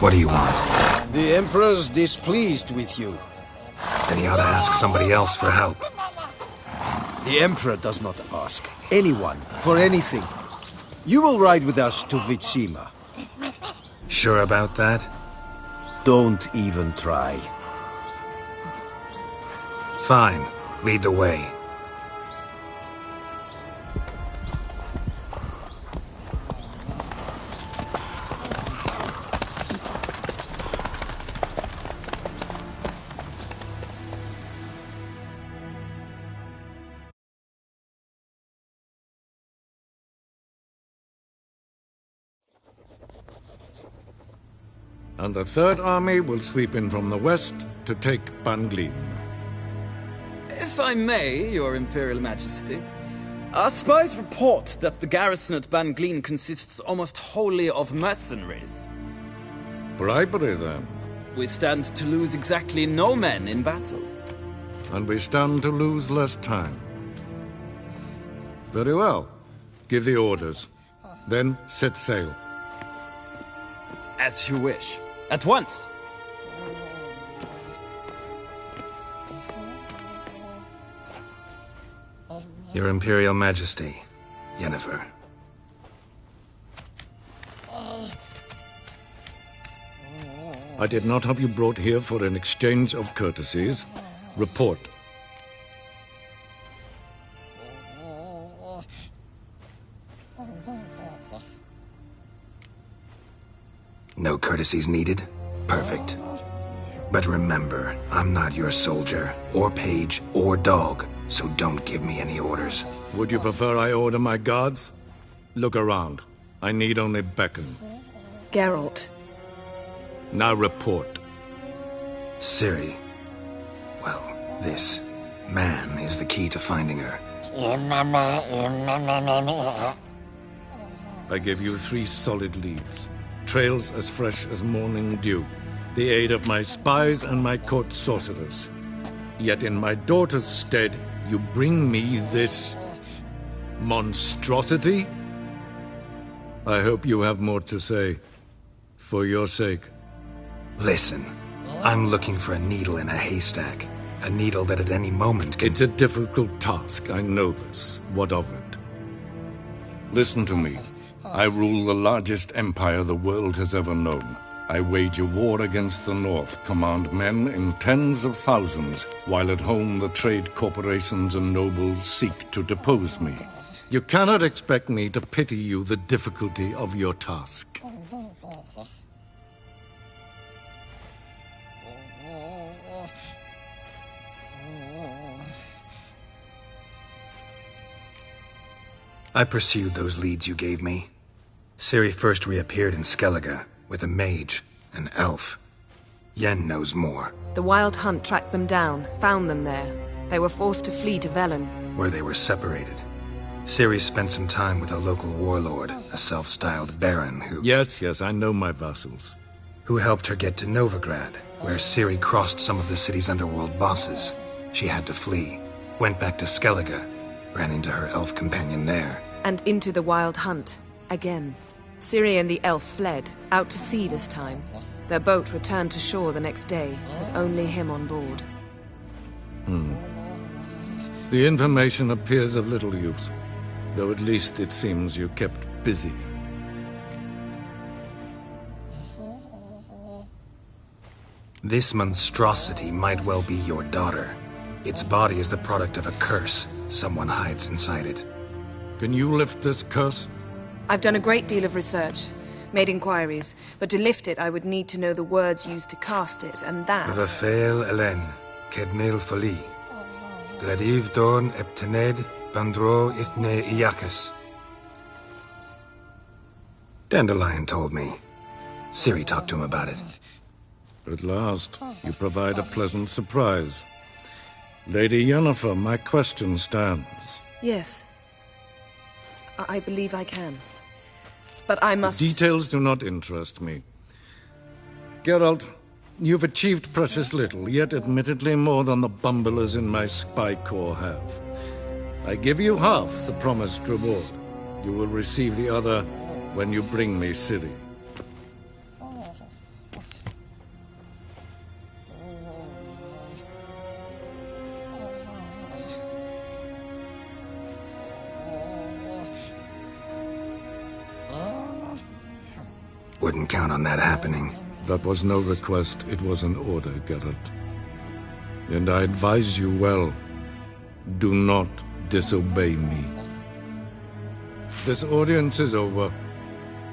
What do you want? The Emperor's displeased with you. Then he ought to ask somebody else for help. The Emperor does not ask anyone for anything. You will ride with us to Vitsima. Sure about that? Don't even try. Fine. Lead the way. And the Third Army will sweep in from the west to take Ban Glin. If I may, Your Imperial Majesty, our spies report that the garrison at Ban Glin consists almost wholly of mercenaries. Bribery, then. We stand to lose exactly no men in battle. And we stand to lose less time. Very well. Give the orders. Then set sail. As you wish. At once! Your Imperial Majesty, Yennefer. I did not have you brought here for an exchange of courtesies. Report. No courtesies needed? Perfect. But remember, I'm not your soldier, or page, or dog, so don't give me any orders. Would you prefer I order my guards? Look around. I need only beckon. Geralt. Now report. Ciri. Well, this man is the key to finding her. I give you 3 solid leads. Trails as fresh as morning dew. The aid of my spies and my court sorcerers. Yet in my daughter's stead, you bring me this monstrosity? I hope you have more to say. For your sake. Listen, I'm looking for a needle in a haystack. A needle that at any moment can... It's a difficult task, I know this. What of it? Listen to me. I rule the largest empire the world has ever known. I wage a war against the North, command men in tens of thousands, while at home the trade corporations and nobles seek to depose me. You cannot expect me to pity you the difficulty of your task. I pursued those leads you gave me. Ciri first reappeared in Skellige with a mage, an elf. Yen knows more. The Wild Hunt tracked them down, found them there. They were forced to flee to Velen, where they were separated. Ciri spent some time with a local warlord, a self-styled baron who... Yes, I know my vassals. Who helped her get to Novigrad, where Ciri crossed some of the city's underworld bosses. She had to flee, went back to Skellige, ran into her elf companion there. And into the Wild Hunt, again. Ciri and the elf fled, out to sea this time. Their boat returned to shore the next day, with only him on board. The information appears of little use, though at least it seems you kept busy. This monstrosity might well be your daughter. Its body is the product of a curse. Someone hides inside it. Can you lift this curse? I've done a great deal of research, made inquiries, but to lift it I would need to know the words used to cast it, and that... Rafael Elen, Kedmil Foli, Gladiv Dorn Eptened, Bandro Ithne Iacus. Dandelion told me. Ciri talked to him about it. At last, you provide a pleasant surprise. Lady Yennefer, my question stands. Yes. I believe I can. But I must... The details do not interest me. Geralt, you've achieved precious little, yet admittedly more than the bumblers in my spy corps have. I give you half the promised reward. You will receive the other when you bring me Ciri. Wouldn't count on that happening. That was no request, it was an order, Geralt. And I advise you well, do not disobey me. This audience is over.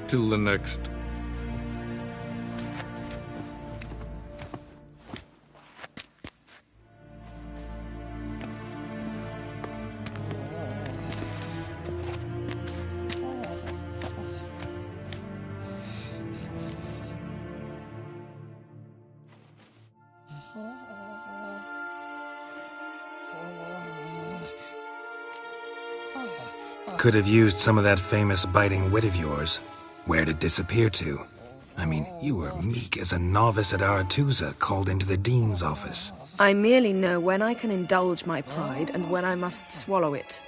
Till the next. Could have used some of that famous biting wit of yours. Where'd it disappear to? I mean, you were meek as a novice at Aretuza called into the Dean's office. I merely know when I can indulge my pride and when I must swallow it.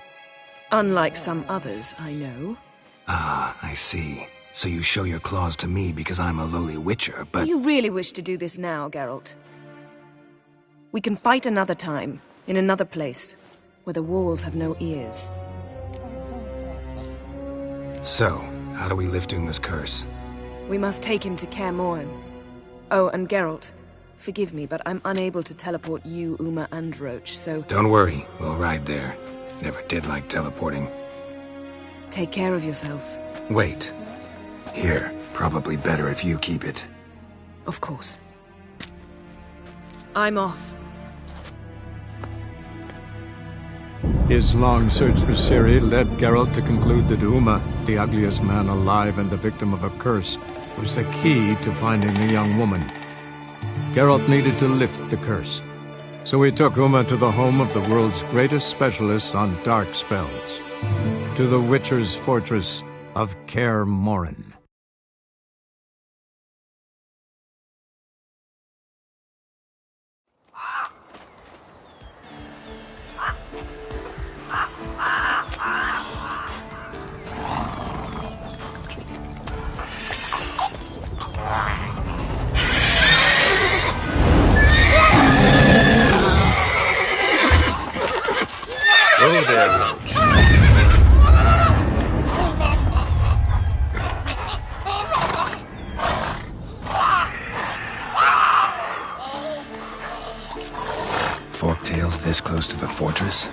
Unlike some others I know. Ah, I see. So you show your claws to me because I'm a lowly witcher, but... Do you really wish to do this now, Geralt? We can fight another time, in another place, where the walls have no ears. So, how do we lift Uma's curse? We must take him to Kaer Morhen. Oh, and Geralt, forgive me, but I'm unable to teleport you, Uma, and Roach, so... Don't worry, we'll ride there. Never did like teleporting. Take care of yourself. Wait. Here, probably better if you keep it. Of course. I'm off. His long search for Ciri led Geralt to conclude that Uma, the ugliest man alive and the victim of a curse, was the key to finding the young woman. Geralt needed to lift the curse, so he took Uma to the home of the world's greatest specialist on dark spells, to the Witcher's fortress of Kaer Morhen. Oh, there, Roach. Forktail's this close to the fortress?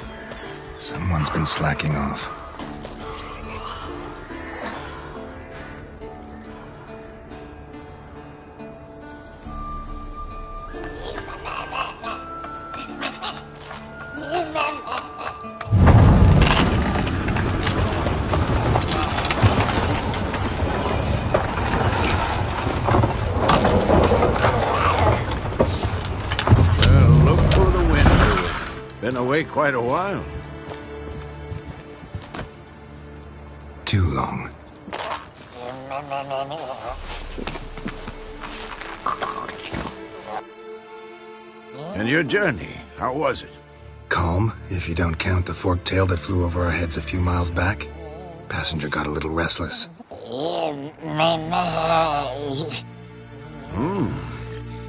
Someone's been slacking off. Been away quite a while. Too long. And your journey, how was it? Calm, if you don't count the forktail that flew over our heads a few miles back. Passenger got a little restless.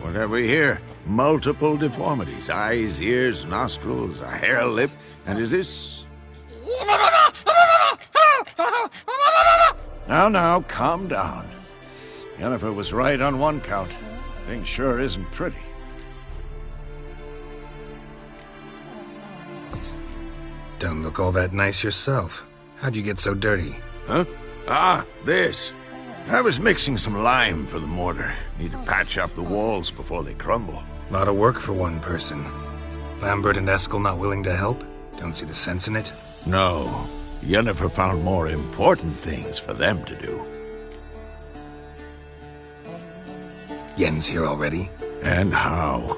What have we here? Multiple deformities. Eyes, ears, nostrils, a hair lip. And is this... Now, calm down. Yennefer was right on one count. Things sure isn't pretty. Don't look all that nice yourself. How'd you get so dirty? Huh? Ah, this. I was mixing some lime for the mortar. Need to patch up the walls before they crumble. Lot of work for one person. Lambert and Eskel not willing to help? Don't see the sense in it? No. Yennefer found more important things for them to do. Yen's here already? And how?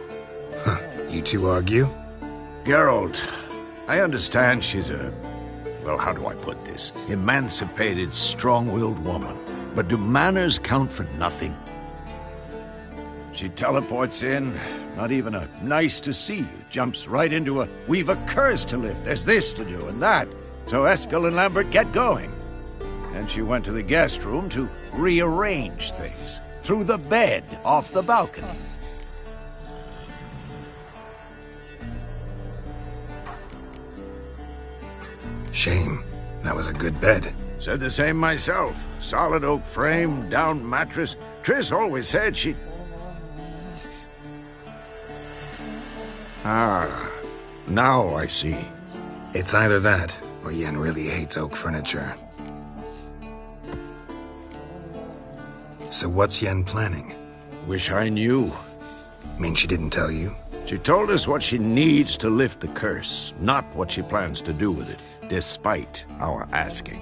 Huh. You two argue? Geralt, I understand she's a... well, how do I put this? Emancipated, strong-willed woman. But do manners count for nothing? She teleports in, not even a nice to see you, jumps right into a, we've a curse to lift, there's this to do and that. So Eskel and Lambert get going. And she went to the guest room to rearrange things. Through the bed, off the balcony. Shame. That was a good bed. Said the same myself. Solid oak frame, down mattress. Triss always said she'd... Ah, now I see. It's either that, or Yen really hates oak furniture. So what's Yen planning? Wish I knew. Mean she didn't tell you? She told us what she needs to lift the curse, not what she plans to do with it, despite our asking.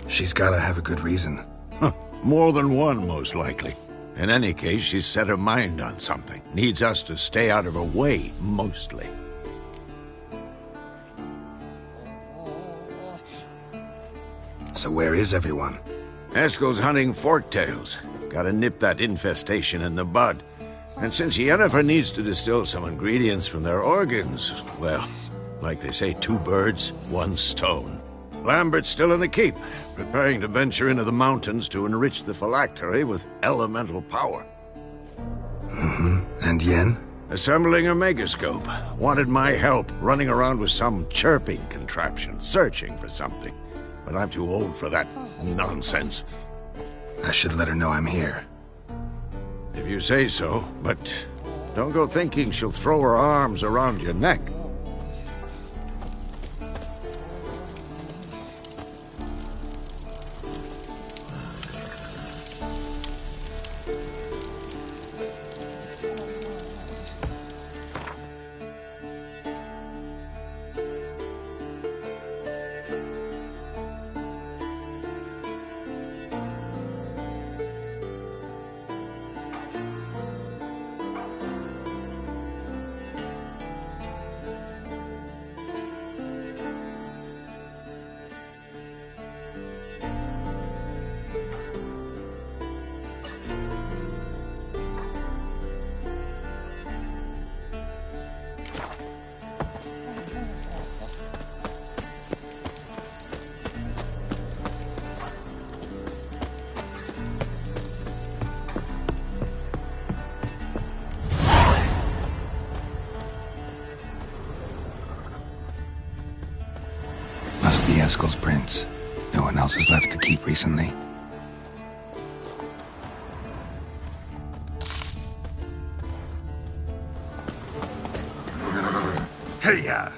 She's gotta have a good reason. Huh. More than one, most likely. In any case, she's set her mind on something. Needs us to stay out of her way, mostly. So where is everyone? Eskel's hunting forktails. Gotta nip that infestation in the bud. And since Yennefer needs to distill some ingredients from their organs, well, like they say, 2 birds, 1 stone. Lambert's still in the keep, preparing to venture into the mountains to enrich the phylactery with elemental power. And Yen? Assembling a megascope. Wanted my help running around with some chirping contraption, searching for something. But I'm too old for that nonsense. I should let her know I'm here. If you say so, but don't go thinking she'll throw her arms around your neck. Must be Eskel's prints. No one else has left the keep recently. Hey-ya!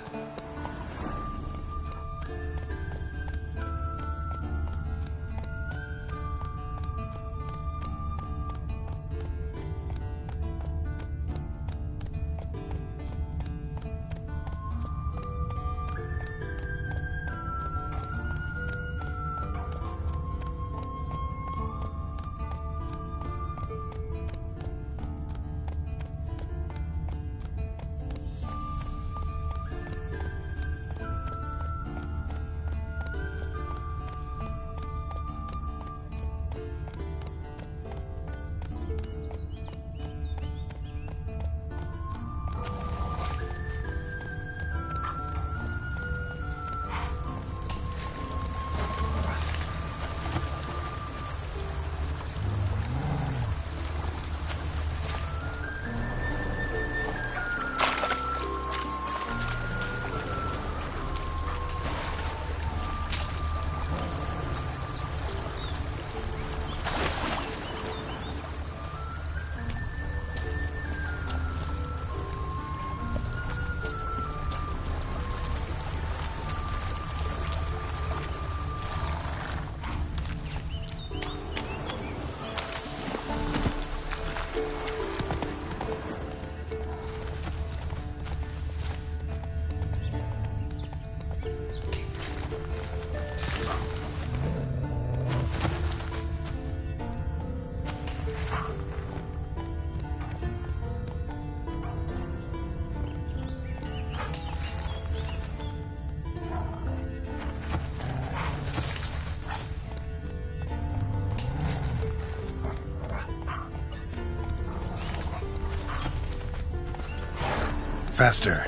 Faster.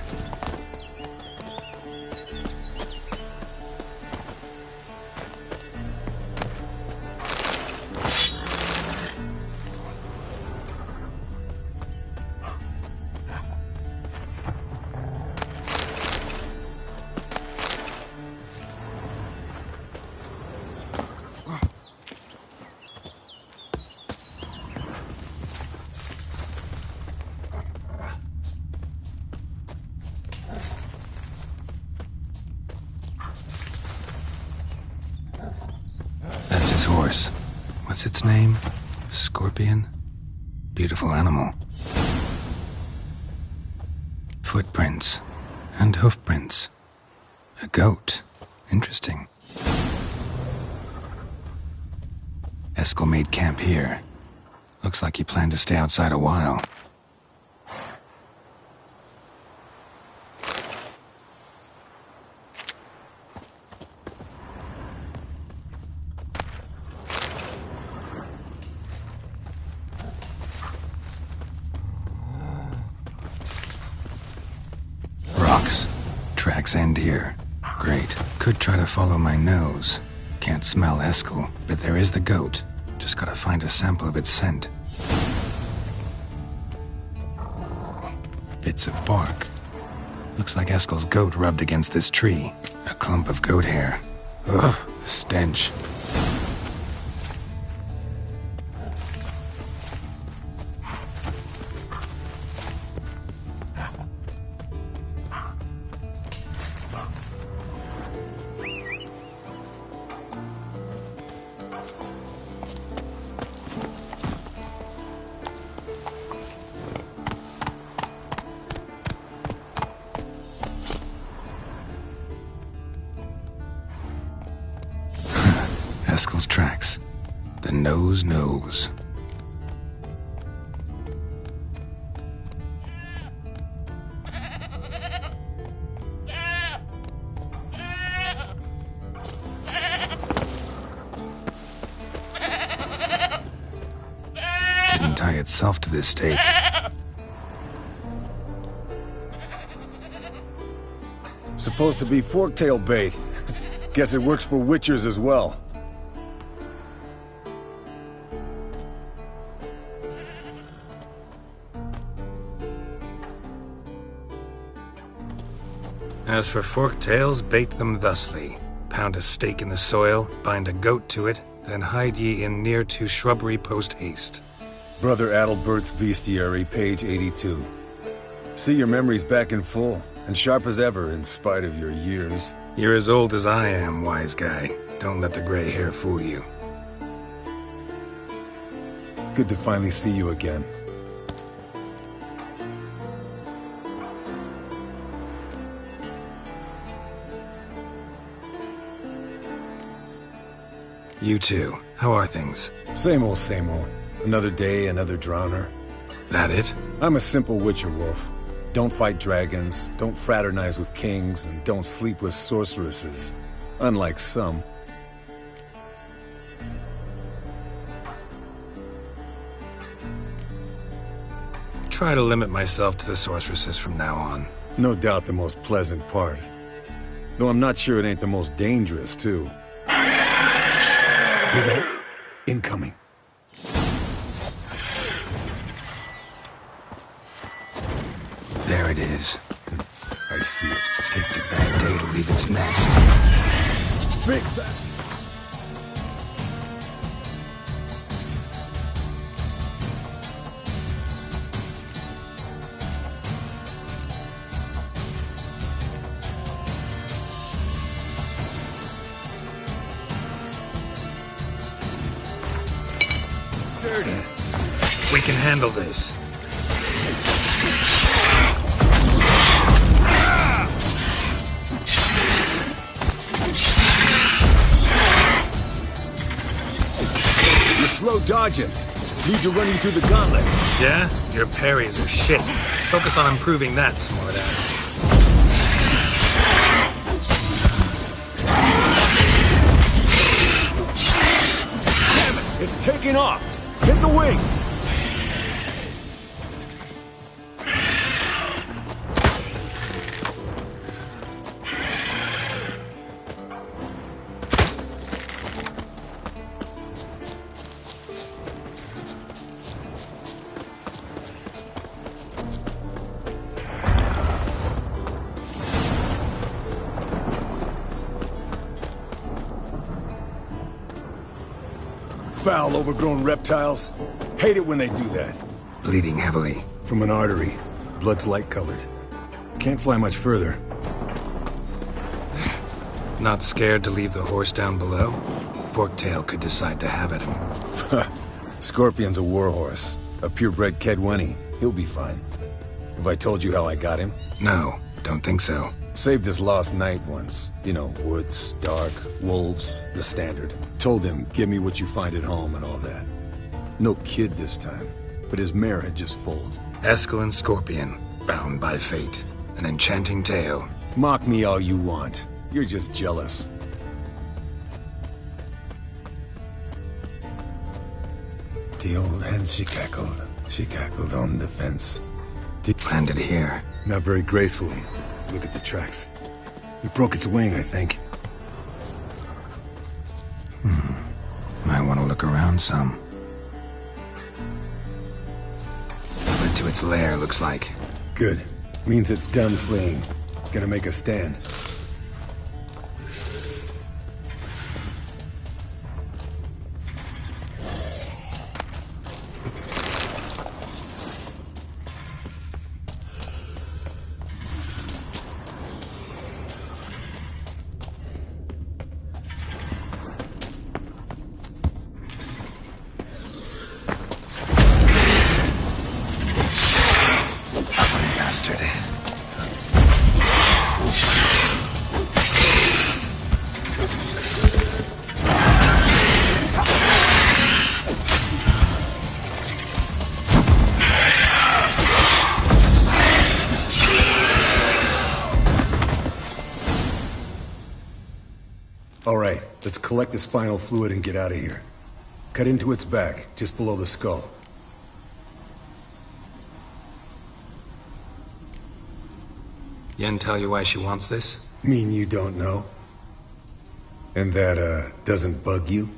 That's his horse. What's its name? Scorpion? Beautiful animal. Footprints. And hoofprints. A goat. Interesting. Eskel made camp here. Looks like he planned to stay outside a while. rocks. Tracks end here. Great. Could try to follow my nose. Can't smell Eskel, but there is the goat. Just gotta find a sample of its scent. Bits of bark. Looks like Eskel's goat rubbed against this tree. A clump of goat hair. Ugh, the stench. Eskel's tracks. The nose knows. Didn't tie itself to this stake. Supposed to be forktail bait. Guess it works for witchers as well. As for forktails, bait them thusly. Pound a stake in the soil, bind a goat to it, then hide ye in near to shrubbery post haste. Brother Adalbert's Bestiary, page 82. See your memories back in full, and sharp as ever in spite of your years. You're as old as I am, wise guy. Don't let the gray hair fool you. Good to finally see you again. You too. How are things? Same old, same old. Another day, another drowner. That it? I'm a simple witcher wolf. Don't fight dragons, don't fraternize with kings, and don't sleep with sorceresses. Unlike some. Try to limit myself to the sorceresses from now on. No doubt the most pleasant part. Though I'm not sure it ain't the most dangerous, too. Shh! Hear that? Incoming. There it is. I see it. Picked a bad day to leave its nest. Big bad. Dirty. We can handle this. You're slow dodging. Need to run you through the gauntlet. Yeah? Your parries are shit. Focus on improving that, smartass. Damn it! It's taking off! Hit the wings! Foul, overgrown reptiles. Hate it when they do that. Bleeding heavily. From an artery. Blood's light-colored. Can't fly much further. Not scared to leave the horse down below? Forktail could decide to have at him. Scorpion's a warhorse. A purebred Kedwenny. He'll be fine. Have I told you how I got him? No, don't think so. Saved this lost knight once. You know, woods, dark, wolves, the standard. Told him, give me what you find at home and all that. No kid this time, but his mare had just foaled. Eskel and Scorpion, bound by fate. An enchanting tale. Mock me all you want. You're just jealous. The old hen, she cackled on the fence. Landed here. Not very gracefully. Look at the tracks. It broke its wing, I think. Might want to look around some. Fled to its lair, looks like. Good. Means it's done fleeing. Gonna make a stand. Bastard. All right, let's collect the spinal fluid and get out of here. Cut into its back, just below the skull. Yen tell you why she wants this? Mean you don't know? And that, doesn't bug you?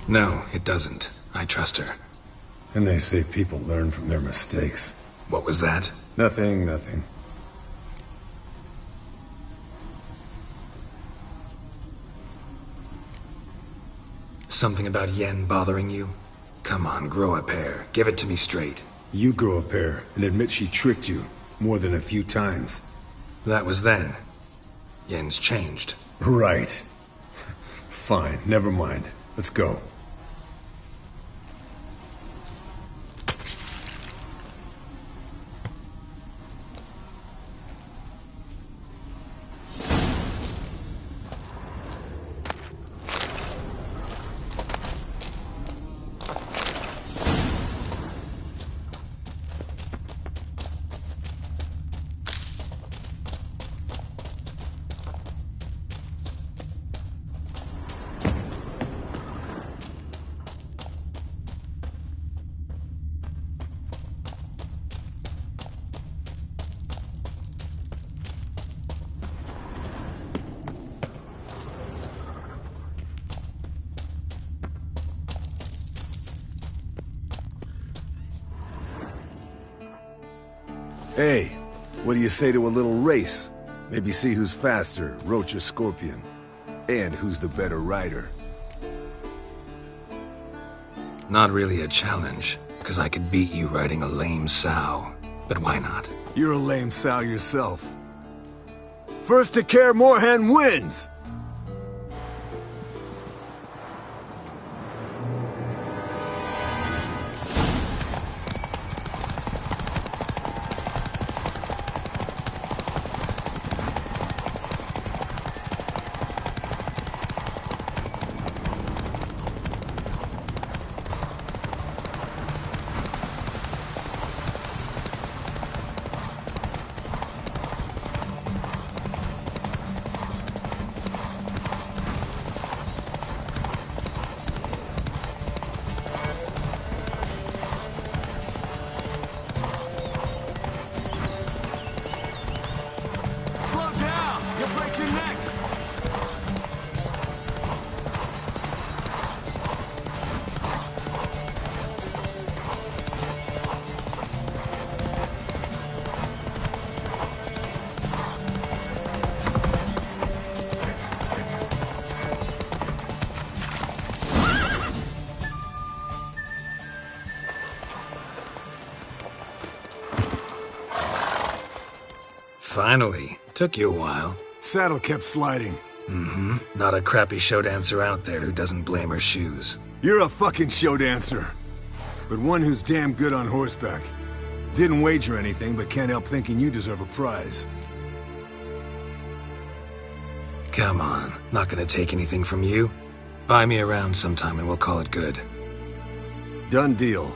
No, it doesn't. I trust her. And they say people learn from their mistakes. What was that? Nothing, nothing. Something about Yen bothering you? Come on, grow a pair. Give it to me straight. You grow a pair and admit she tricked you more than a few times. That was then. Yen's changed. Right. Fine, never mind. Let's go. Hey, what do you say to a little race? Maybe see who's faster, Roach or Scorpion. And who's the better rider. Not really a challenge, because I could beat you riding a lame sow. But why not? You're a lame sow yourself. First to Kaer Morhen wins! Finally. Took you a while. Saddle kept sliding. Mm-hmm. Not a crappy show dancer out there who doesn't blame her shoes. You're a fucking show dancer. But one who's damn good on horseback. Didn't wager anything, but can't help thinking you deserve a prize. Come on. Not gonna take anything from you. Buy me around sometime and we'll call it good. Done deal.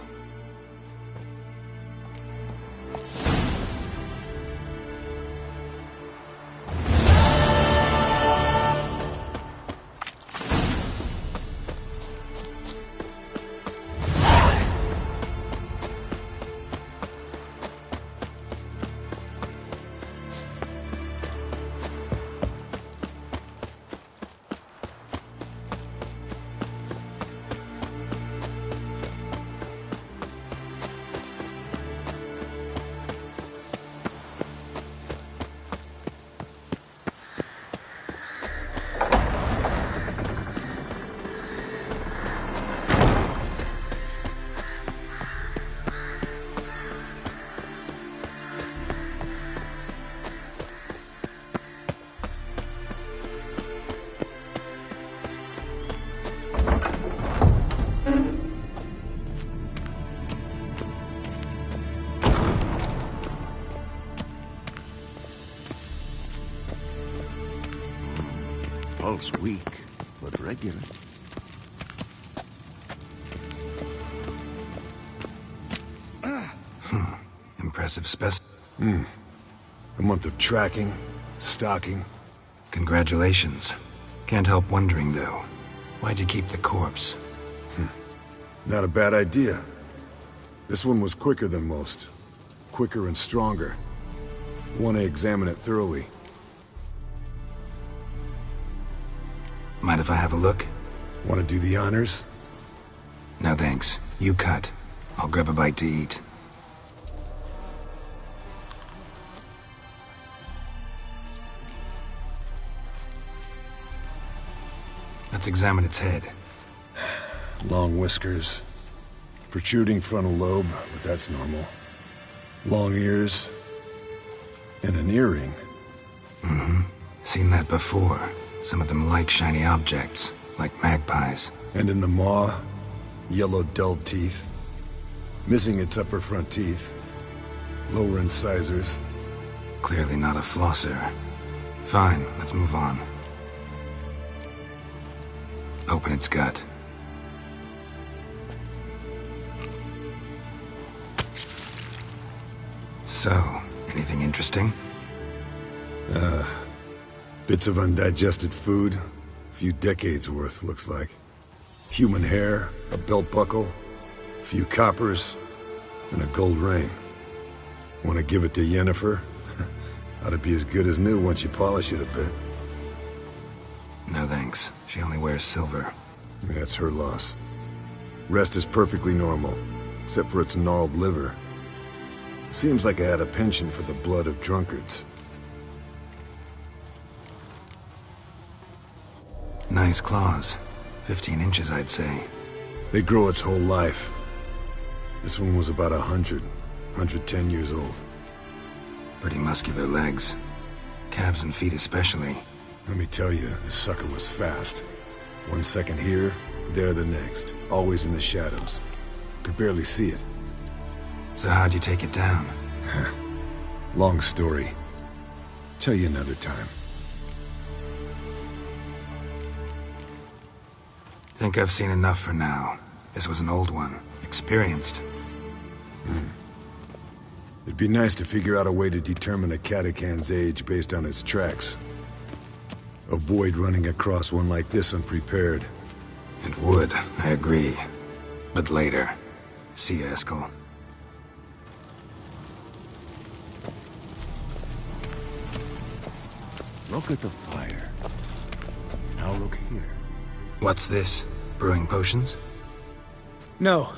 pulse weak, but regular. Impressive spec. A month of tracking, stalking. Congratulations. Can't help wondering, though. Why'd you keep the corpse? Not a bad idea. This one was quicker than most. Quicker and stronger. Want to examine it thoroughly. Mind if I have a look? Want to do the honors? No thanks. You cut. I'll grab a bite to eat. Let's examine its head. Long whiskers. Protruding frontal lobe, but that's normal. Long ears. And an earring. Seen that before. Some of them like shiny objects, like magpies. And in the maw, yellow dulled teeth. Missing its upper front teeth. Lower incisors. Clearly not a flosser. Fine, let's move on. Open its gut. So, anything interesting? Bits of undigested food. A few decades worth, looks like. Human hair, a belt buckle, a few coppers, and a gold ring. Want to give it to Yennefer? Ought to be as good as new once you polish it a bit. No thanks. She only wears silver. That's her loss. Rest is perfectly normal, except for its gnarled liver. Seems like I had a penchant for the blood of drunkards. Nice claws. 15 inches, I'd say. They grow its whole life. This one was about 110 years old. Pretty muscular legs. Calves and feet especially. Let me tell you, this sucker was fast. 1 second here, there the next. Always in the shadows. Could barely see it. So how'd you take it down? Long story. Tell you another time. Think I've seen enough for now. This was an old one. Experienced. It'd be nice to figure out a way to determine a Katakan's age based on its tracks. Avoid running across one like this unprepared. It would, I agree. But later. See you, Eskel. Look at the fire. Now look here. What's this? Brewing potions? No.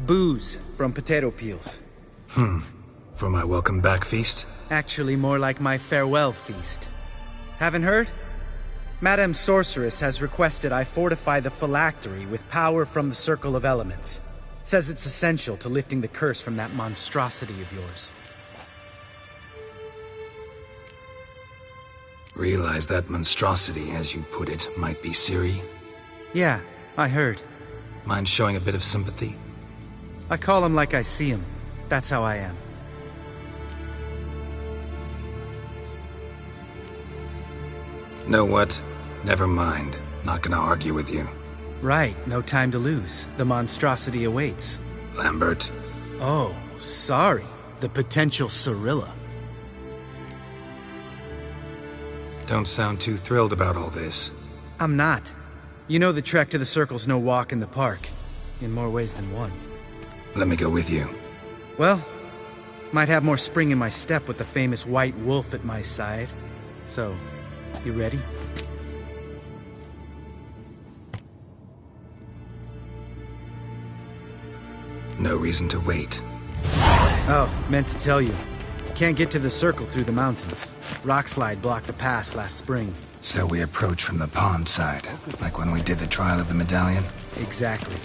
Booze from potato peels. For my welcome back feast? Actually, more like my farewell feast. Haven't heard? Madame Sorceress has requested I fortify the phylactery with power from the Circle of Elements. Says it's essential to lifting the curse from that monstrosity of yours. Realize that monstrosity, as you put it, might be Ciri? Yeah, I heard. Mind showing a bit of sympathy? I call him like I see him. That's how I am. Know what? Never mind. Not gonna argue with you. Right, no time to lose. The monstrosity awaits. Lambert. Oh, sorry. The potential Cirilla. Don't sound too thrilled about all this. I'm not. You know the trek to the Circle's no walk in the park. In more ways than one. Let me go with you. Well, might have more spring in my step with the famous White Wolf at my side. So, you ready? No reason to wait. Oh, meant to tell you. Can't get to the Circle through the mountains. Rockslide blocked the pass last spring. So we approach from the pond side, like when we did the trial of the medallion? Exactly.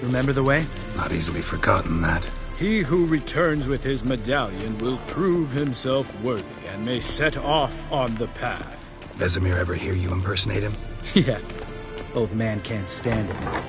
Remember the way? Not easily forgotten, that. He who returns with his medallion will prove himself worthy and may set off on the path. Vesemir ever hear you impersonate him? Yeah. Old man can't stand it.